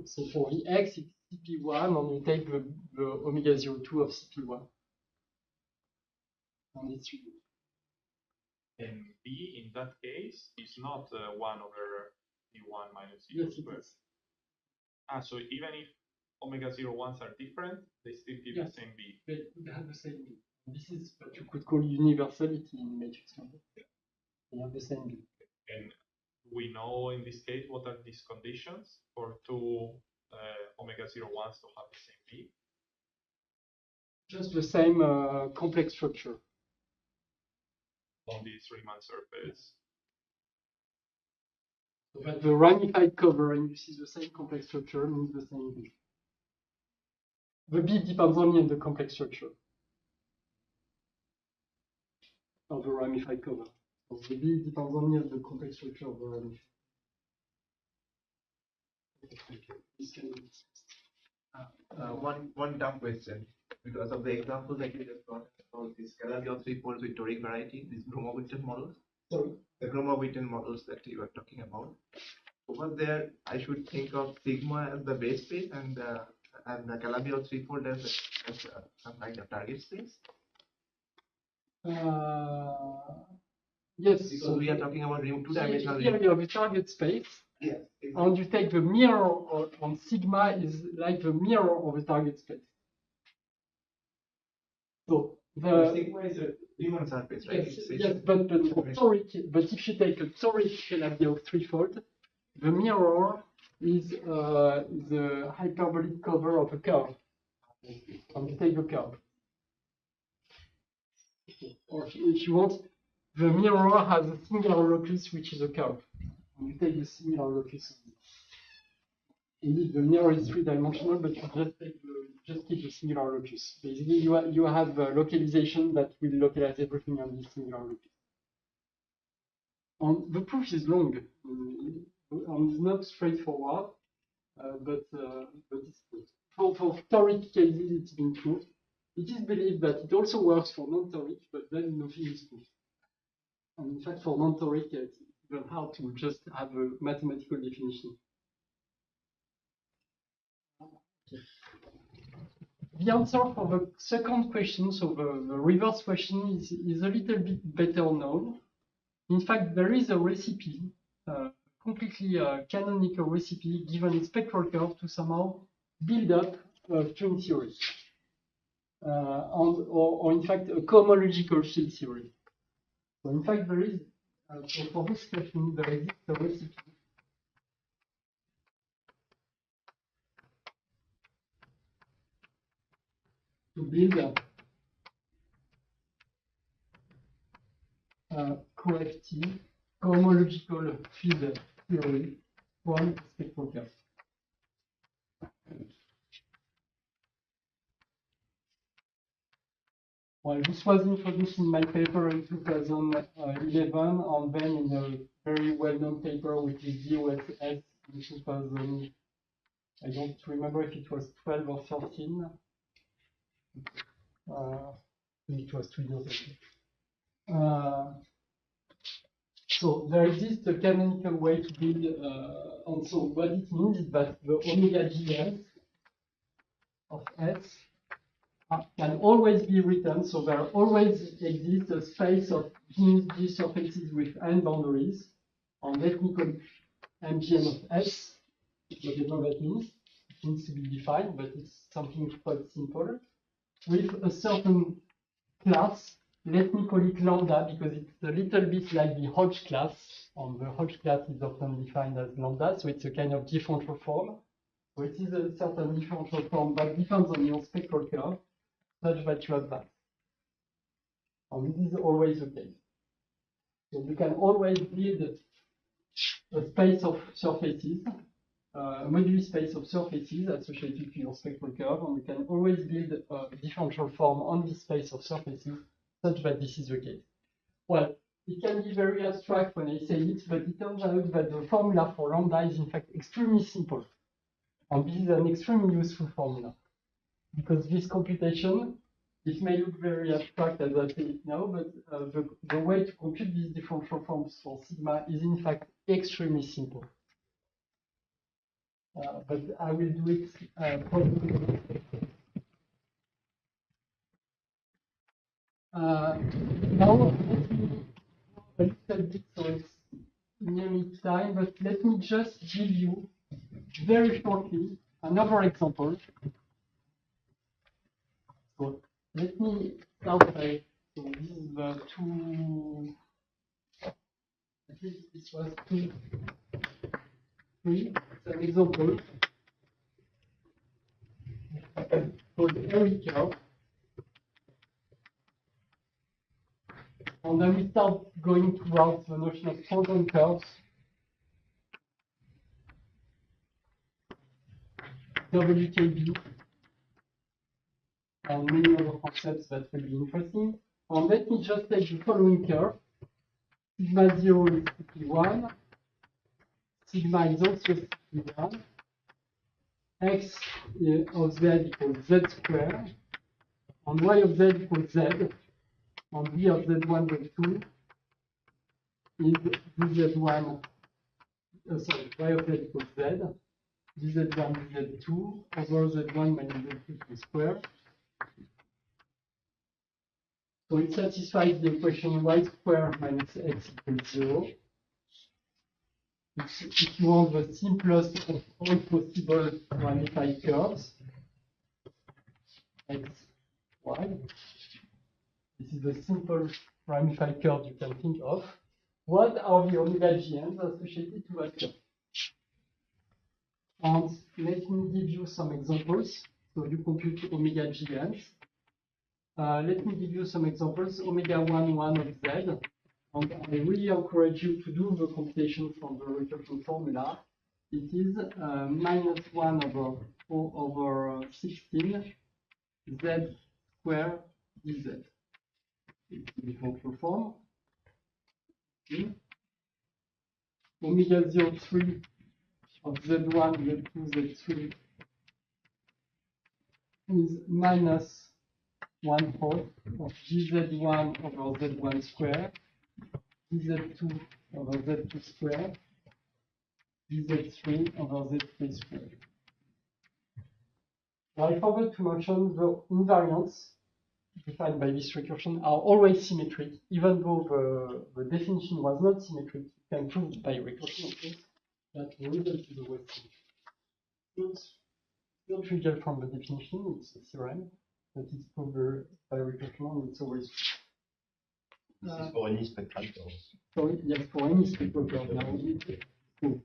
So for the x, it's CP1, and you take the omega 02 of CP1. And it's unique. And B, in that case, is not 1 over D1 minus Yes, D2 it squared. is. So even if omega 01s are different, they still give the same B. They have the same B. This is what you could call universality in matrix number. They have the same B. And we know in this case what are these conditions for two omega 01s to have the same B. Just the same complex structure. On this Riemann surface. So that the ramified cover induces the same complex structure means the same B. The B depends only on the complex structure of the ramified cover. So the B depends only on the complex structure of the ramified. One dumb question, because of the example that you just got about this Calabi-Yau three-fold with toric variety, these Gromov-Witten models. Sorry? The Gromov-Witten models that you were talking about. Over there, I should think of sigma as the base space and the Calabi-Yau three-fold as some kind of target space. Yes. Because we are talking about two-dimensional. Here you have a target space. Yes. And you take the mirror on sigma is like the mirror of a target space. So the sigma is a Riemann surface, right? yes, but toric. But if you take a toric Calabi-Yau threefold, the mirror is the hyperbolic cover of a curve. And you take the curve. Or if you want, the mirror has a singular locus, which is a curve. And you take the singular locus. Indeed, the mirror is three-dimensional, but you just keep the singular locus. Basically, you have a localization that will localize everything on this singular locus. And the proof is long, and it's not straightforward, but it's good. For toric cases, it's been proved. It is believed that it also works for non-toric, but then nothing is proved. And in fact, for non-toric, it's even hard to just have a mathematical definition. The answer for the second question, so the reverse question, is a little bit better known. In fact, there is a recipe, completely canonical recipe, given a spectral curve to somehow build up a string theory, or in fact a cohomological field theory. So in fact, there is, so for this question, there exists a recipe to build corrective cohomological field theory from spectral curve. Well, this was introduced in my paper in 2011, and then in a very well-known paper with the DOSS in 2000. I don't remember if it was 12 or 13. It was 2 years ago. So there exists a canonical way to build, and so what it means is that the omega GS of S can always be written, so there always exists a space of G surfaces with n boundaries, and let me call it MGN of S, whatever that means. It needs to be defined, but it's something quite simple. with a certain class. Let me call it lambda because it's a little bit like the Hodge class. And the Hodge class is often defined as lambda, so it's a kind of differential form. So it is a certain differential form that depends on your spectral curve, such that you have that. And this is always the case. So you can always build a space of surfaces, a moduli space of surfaces associated to your spectral curve, and you can always build a differential form on this space of surfaces such that this is the case. Well, it can be very abstract when I say it, but it turns out that the formula for lambda is in fact extremely simple. And this is an extremely useful formula because this computation, it may look very abstract as I say it now, but the way to compute these differential forms for sigma is in fact extremely simple. But I will do it probably. Now, let me a little bit, so it's nearly time, but let me just give you very shortly another example. So let me start by, so this is the two, I think this was 2, 3, it's an example. Called Airy curve. And then we start going towards the notion of quantum curves. WKB, and many other concepts that will be interesting. And let me just take the following curve. Sigma 0 is CP1. Sigma is also CP1. X of z equals z squared. And y of z equals z. And b of z1, z2 is dz1, sorry, y of z equals z. dz1, dz2 over z1 minus z2 to square. So it satisfies the equation y squared minus x equals 0. If you want the simplest of all possible ramified curves, x, y. This is the simple ramified curve you can think of. What are the omega GNs associated to that curve? And let me give you some examples. So you compute omega GNs. Let me give you some examples. Omega 1, 1 of z. And I really encourage you to do the computation from the recursion formula. It is minus 1 over 4 over 16 z squared dz. It's the differential form. Okay. Omega 03 of z1, z2, z3 is minus 1/4 of dz1 over z1 squared, dz2 over z2 squared, dz3 over z3 squared. Now, I forgot to mention the invariants defined by this recursion are always symmetric, even though the definition was not symmetric. You can prove by recursion, of course, that the result is always symmetric. It's not trivial from the definition, it's a theorem, but it's proved by recursion, and it's always true. This is for any spectral curve. So yes, for any spectral curve. Now, so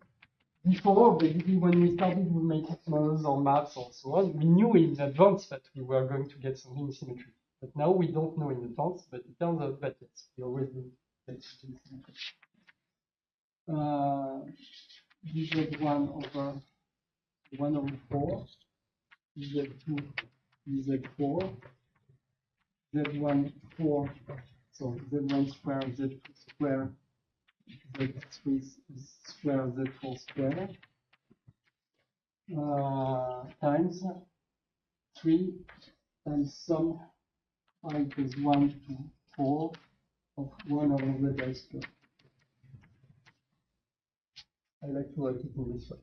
before, basically, when we started with matrix models or maps or so on, we knew in advance that we were going to get something symmetric. But now we don't know in advance, but it turns out that yes, we always do that symmetric. dz1 over 1 over 4, dz2, dz4, z1 4, so z1 square, z2 square, z3 square, z4 square, times 3 times sum I equals 1 to 4 of 1 over z I square. I like to write it in this way.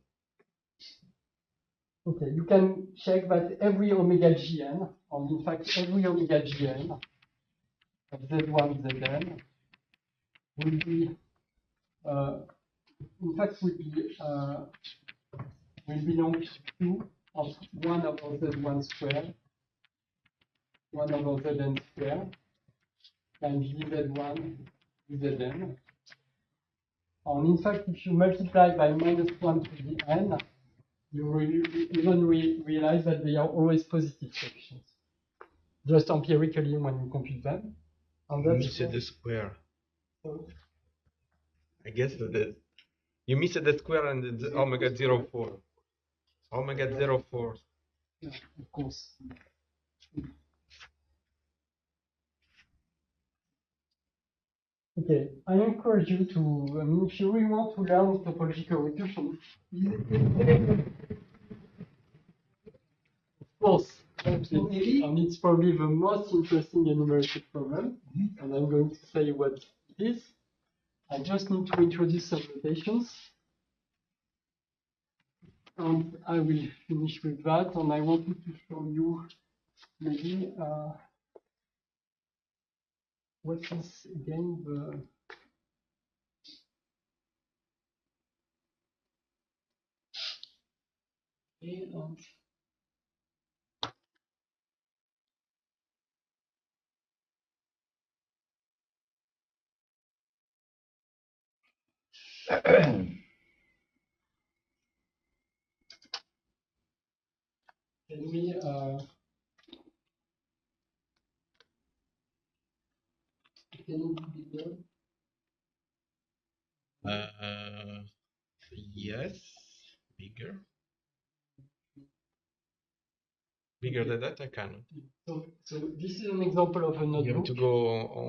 Okay, you can check that every omega gn, and in fact every omega gn of z1, zn will be, in fact, will belong to Q of 1 over z1 squared 1 over Zn square times dz1 dZn. And in fact, if you multiply by -1 to the n, you will realize that they are always positive coefficients, just empirically when you compute them. And You that's missed the square. so, I guess that you missed the square and the omega 0,4. Omega 0,4. yeah, of course. Okay, I encourage you to, I mean, if you really want to learn topological recursion, of course, and it's probably the most interesting enumerated problem, and I'm going to say what it is. I just need to introduce some notations, and I will finish with that, and I wanted to show you maybe what is again the can we can it be done? Yes, bigger. Bigger than that, I cannot. So this is an example of a notebook. You have to go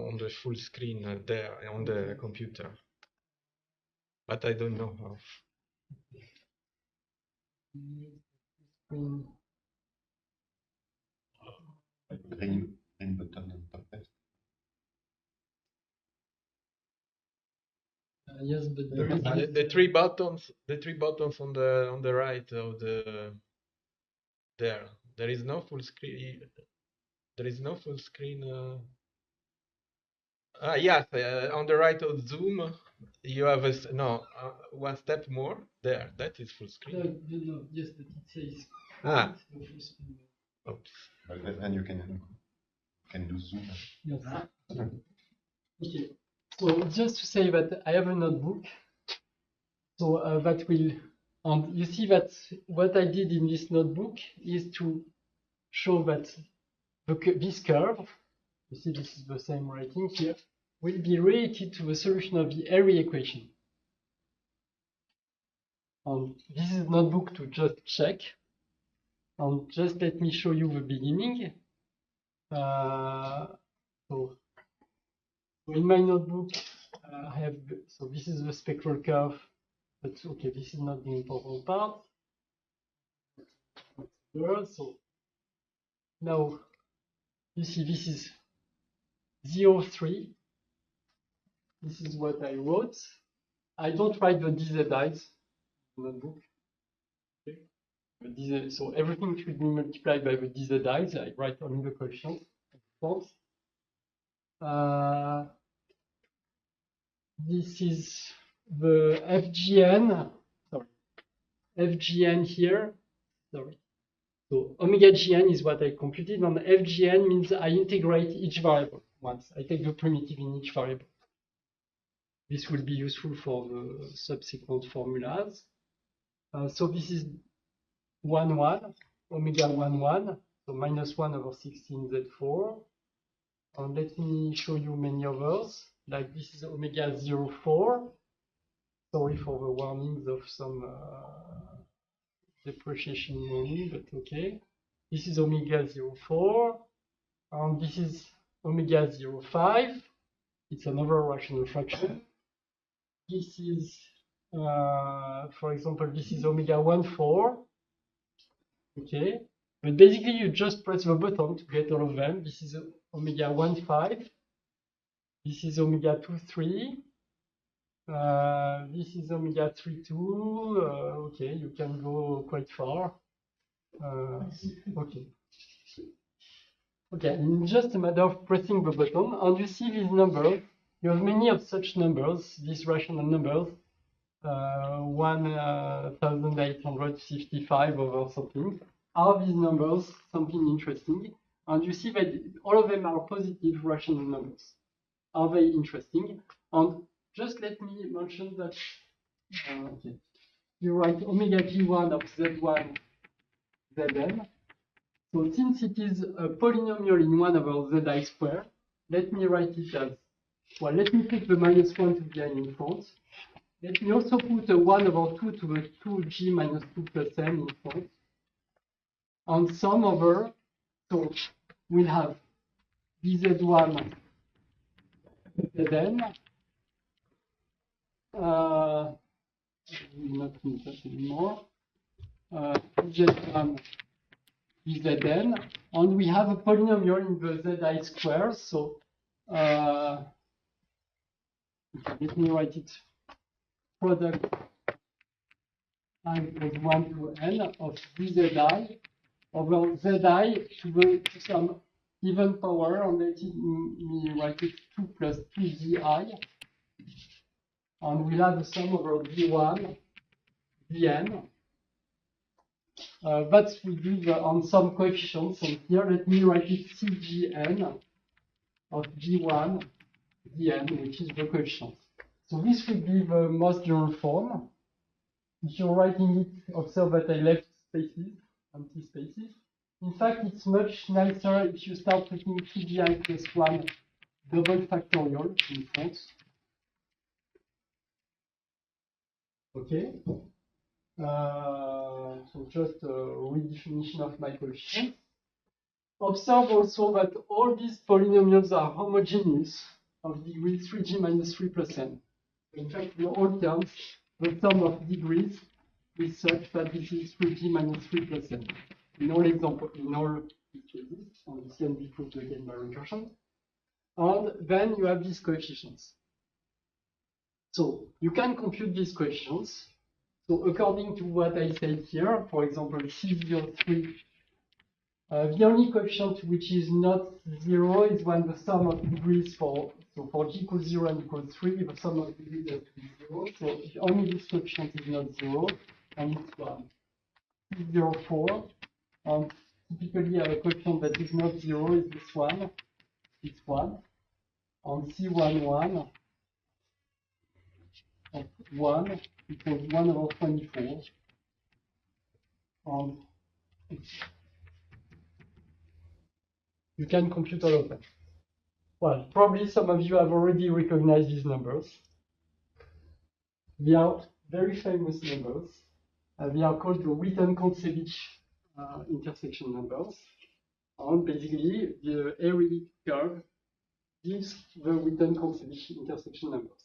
on the full screen there on the computer. But I don't know how. Green button on top left. Yes, but there is The three buttons on the right of the there is no full screen. There is no full screen. Yes, on the right of Zoom, you have one step more there. That is full screen. no, yes, but it says. Oops. But then you can do zoom. Yes. Okay. So just to say that I have a notebook. So that will, and you see that what I did in this notebook is to show that this curve, you see this is the same writing here, will be related to the solution of the Airy equation. And this is a notebook to just check. And just let me show you the beginning. So in my notebook, I have, so this is the spectral curve, but okay, this is not the important part. So now you see this is 0,3. This is what I wrote. I don't write the DZIs in the notebook. Okay. So everything should be multiplied by the DZIs. I write only the coefficients. This is the FGN. Sorry, FGN here. Sorry. So omega GN is what I computed, and FGN means I integrate each variable once. I take the primitive in each variable. This will be useful for the subsequent formulas. So this is 1, 1, omega 1, 1, so -1 over 16 Z4. And let me show you many others. Like this is omega 0,4. Sorry for the warnings of some depreciation warning, but okay. This is omega 0,4. And this is omega 0,5. It's another rational fraction. This is, for example, this is omega 1,4. Okay. But basically, you just press the button to get all of them. This is omega 1,5. This is omega 2,3. This is omega 3,2. Okay, you can go quite far. Okay. Okay, it's just a matter of pressing the button, and you see these numbers. You have many of such numbers, these rational numbers. 1,855 over something. Are these numbers something interesting? And you see that all of them are positive rational numbers. Are very interesting. And just let me mention that okay. You write omega g1 of z1 zn. So since it is a polynomial in 1 over zi squared, let me write it as, well, let me put the -1 to the n in front. Let me also put a 1 over 2 to the 2g minus 2 plus n in front. And sum over, so we'll have dz1 zn. Will not need that anymore. Z1 Zn, and we have a polynomial in the zi square. So let me write it. Product I equals 1 to n of dzi over zi to some even power, and let me write it 2 plus 2 di, and we'll have a sum over d1 dn. That we give on some coefficients, and here let me write it cgn of d1 dn, which is the coefficient. So this would be the most general form. If you're writing it, observe that I left spaces, empty spaces. In fact, it's much nicer if you start putting cgi plus 1 double factorial in front. Okay. So just a redefinition of my coefficient. Observe also that all these polynomials are homogeneous of degree 3g minus 3 plus n. In fact, in all terms, the sum of degrees is such that this is 3g minus 3 plus n. In all examples, in all cases, and this can be proved again by recursion. And then you have these coefficients. So you can compute these coefficients. So according to what I said here, for example, C03, the only coefficient which is not 0 is when the sum of degrees for g equals 0 and equals 3, the sum of degrees has to be 0. So if only this coefficient is not 0, and it's 1. C04, and typically a coefficient that is not 0 is this one, it's 1. And C11 of 1 equals 1 over 24. And you can compute all of them. Well, probably some of you have already recognized these numbers. They are very famous numbers. They are called the Witten-Kontsevich intersection numbers. And basically, the Airy curve gives the Witten-Kontsevich intersection numbers.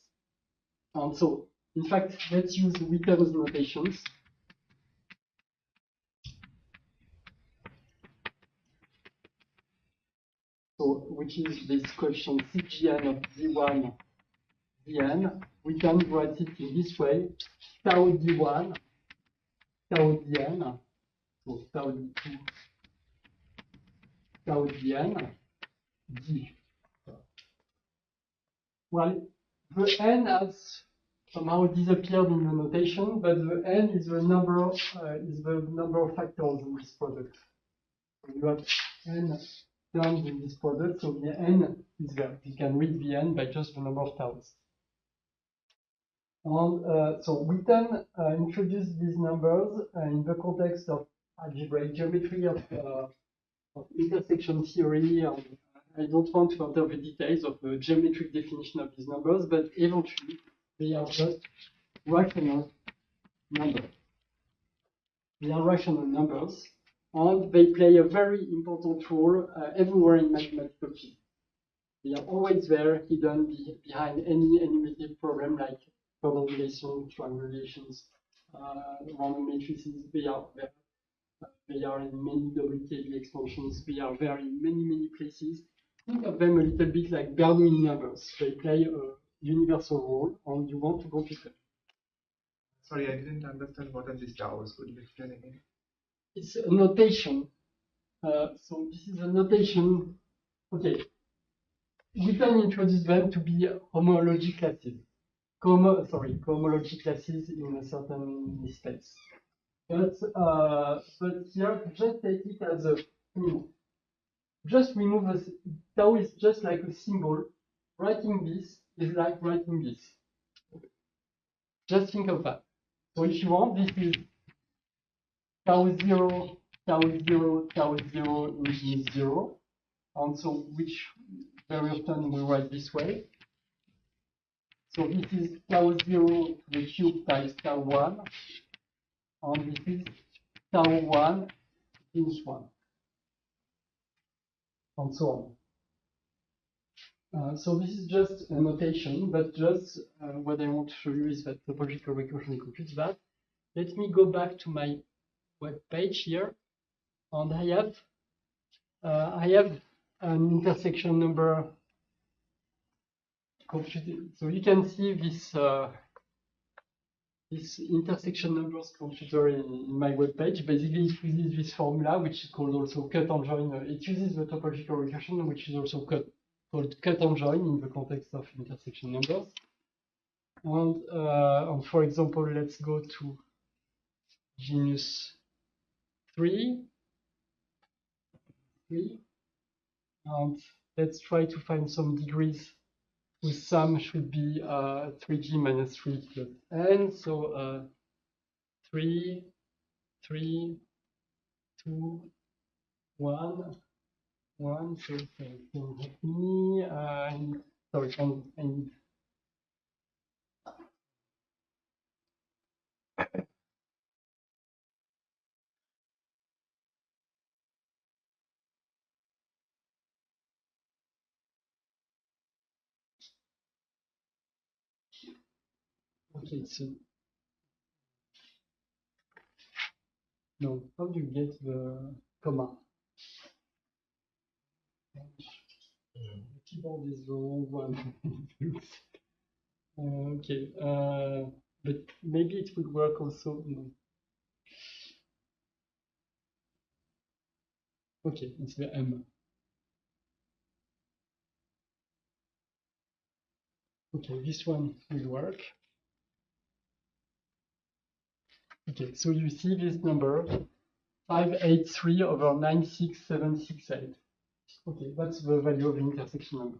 And so, in fact, let's use Witten's notations. So, which is this coefficient Cgn of d1 dn. We can write it in this way: tau d1, tau dn, so tau d2, tau dn, d. Well, the n has somehow disappeared in the notation, but the n is the number of factors in this product. So you have n terms in this product, so the n is there. You can read the n by just the number of terms. And so Witten introduced these numbers in the context of algebraic geometry, of intersection theory. I don't want to enter the details of the geometric definition of these numbers, but eventually they are just rational numbers. They are rational numbers, and they play a very important role everywhere in mathematical physics. They are always there, hidden behind any enumerative problem like correlation, triangulations, random matrices. They are there. They are in many WKB expansions. They are there in many places. Think of them a little bit like Bernoulli numbers. They play a universal role, and you want to compute them. Sorry, I didn't understand what are these taus. Could you explain again? It's a notation. So this is a notation. Okay. We can introduce them to be homology classes. Cohomology classes in a certain space. But here, just take it as a just remove this. Tau is just like a symbol. Writing this is like writing this. Just think of that. So if you want, this is tau 0, tau 0, tau 0, which is 0. And so which very often we write this way. So this is tau 0 to the cube times tau 1. And this is tau 1 minus 1. And so on. So this is just a notation, but just what I want to show you is that topological recursion computes that. Let me go back to my web page here, and I have an intersection number computed. So you can see this this intersection numbers computer in my web page. Basically, it uses this formula, which is called also cut and join. It uses the topological recursion, which is also called cut and join in the context of intersection numbers. And for example, let's go to genus 3. And let's try to find some degrees whose sum should be 3g minus 3 plus n. So 3, 3, 2, 1, 1. So help me. Sorry, I need. Okay, so no, how do you get the comma? The keyboard is the wrong one. Okay, but maybe it would work also. No. Okay, it's the M. Okay, this one will work. Okay, so you see this number 583 over 96768. Okay, that's the value of the intersection number.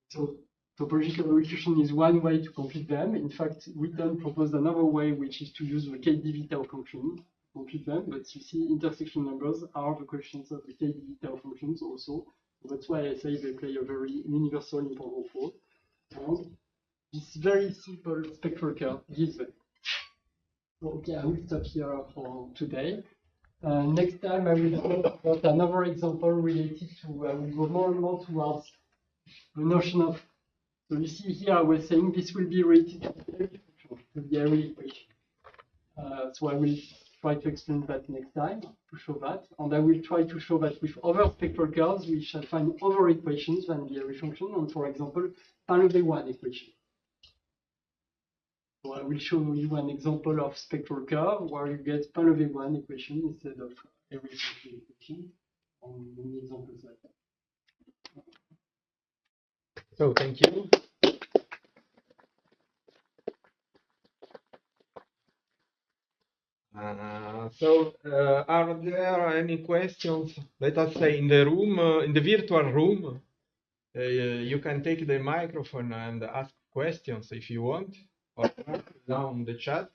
So topological recursion is one way to compute them. In fact, we then propose another way, which is to use the KDV tau function to compute them. But you see, intersection numbers are the coefficients of the KDV tau functions also. So that's why I say they play a very universal important role. And this very simple spectral curve gives them. Okay, I will stop here for today. Next time I will talk about another example related to, I will go more and more towards the notion of, so you see here I was saying this will be related to the Airy equation. So I will try to explain that next time to show that. And I will try to show that with other spectral curves we shall find other equations than the Airy function, and for example, Pareto-1 equation. So I will show you an example of spectral curve where you get Pareto-1 equation instead of Airy function equation, and many examples like that. So thank you. Are there any questions? Let us say in the room, in the virtual room. You can take the microphone and ask questions if you want, or down the chat.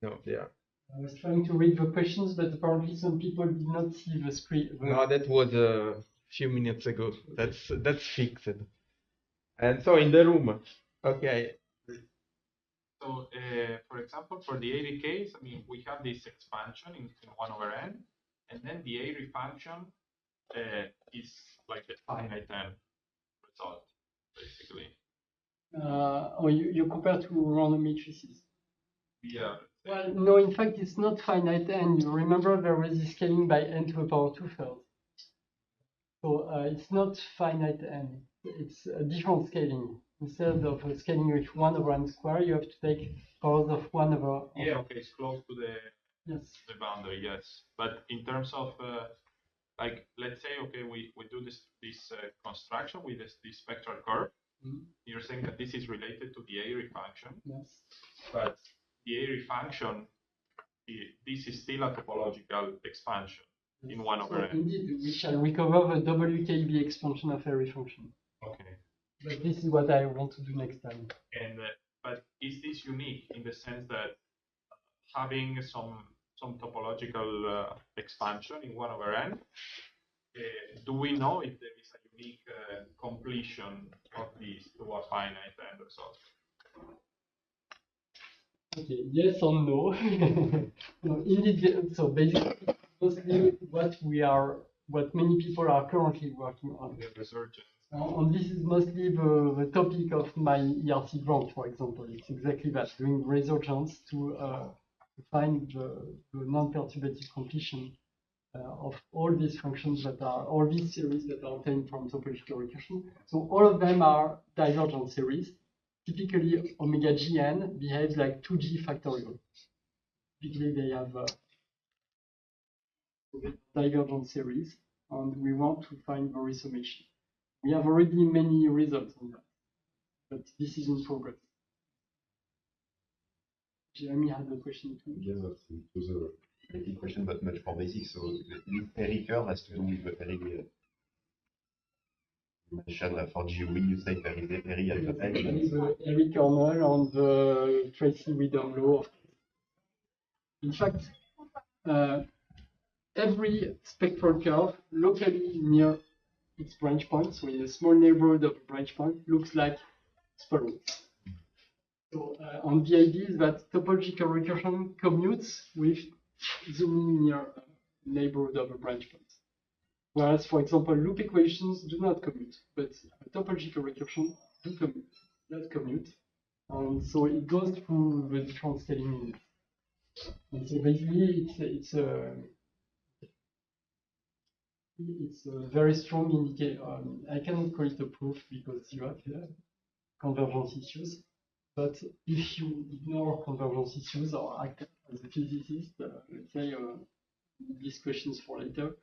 No, there. I was trying to read the questions, but apparently some people did not see the screen. No, that was a few minutes ago. That's fixed. And so in the room, okay. So, for example, for the Airy case, I mean, we have this expansion in 1 over n, and then the Airy function is like the finite n result, basically. Or you compare to random matrices. Yeah. Well, no, in fact, it's not finite n. You remember there was this scaling by n to the power 2/3. So it's not finite n. It's a different scaling. Instead of scaling with 1 over n square, you have to take powers of 1 over. Yeah, okay, it's close to the the boundary, yes. But in terms of like, let's say, okay, we do this construction with this spectral curve. You're saying that this is related to the Airy function. Yes. But the airy function, this is still a topological expansion in 1 over n. Indeed, we shall recover the WKB expansion of airy function. Okay. But this is what I want to do next time. And but is this unique in the sense that having some topological expansion in 1 over n? Do we know if there is a unique completion of this to a finite end result? Okay, yes or no? No, indeed. So basically, mostly what many people are currently working on. The researchers. And this is mostly the topic of my ERC grant, for example. It's exactly that, doing research to find the non-perturbative completion of all these functions that are, all these series that are obtained from topological recursion. So all of them are divergent series. Typically, omega gn behaves like 2g factorial. Typically, they have divergent series, and we want to find the resummation. We have already many results on that, but this is in progress. Jeremy had a question too. Yes, it was a related question, but much more basic. So the airy curve has to do with the airy. You mentioned for GUI, you say there is the airy at the edge. There is the airy kernel on the Tracy-Widom law. In fact, every spectral curve locally near its branch point, so in a small neighborhood of a branch point, looks like follows. So, and the idea is that topological recursion commutes with zooming near a neighborhood of a branch point. Whereas, for example, loop equations do not commute, but topological recursion does commute. And so it goes through the different scaling units. And so basically, it's a very strong indicator. I cannot call it a proof because you have convergence issues. But if you ignore convergence issues or act as a physicist, let's say these questions for later,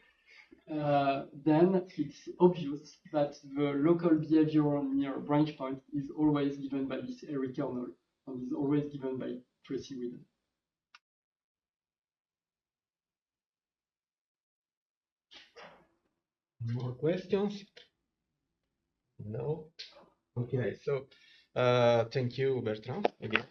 then it's obvious that the local behavior near a branch point is always given by this airy kernel and is always given by Tracy-Widom. More questions? No? Okay, so thank you, Bertrand, again.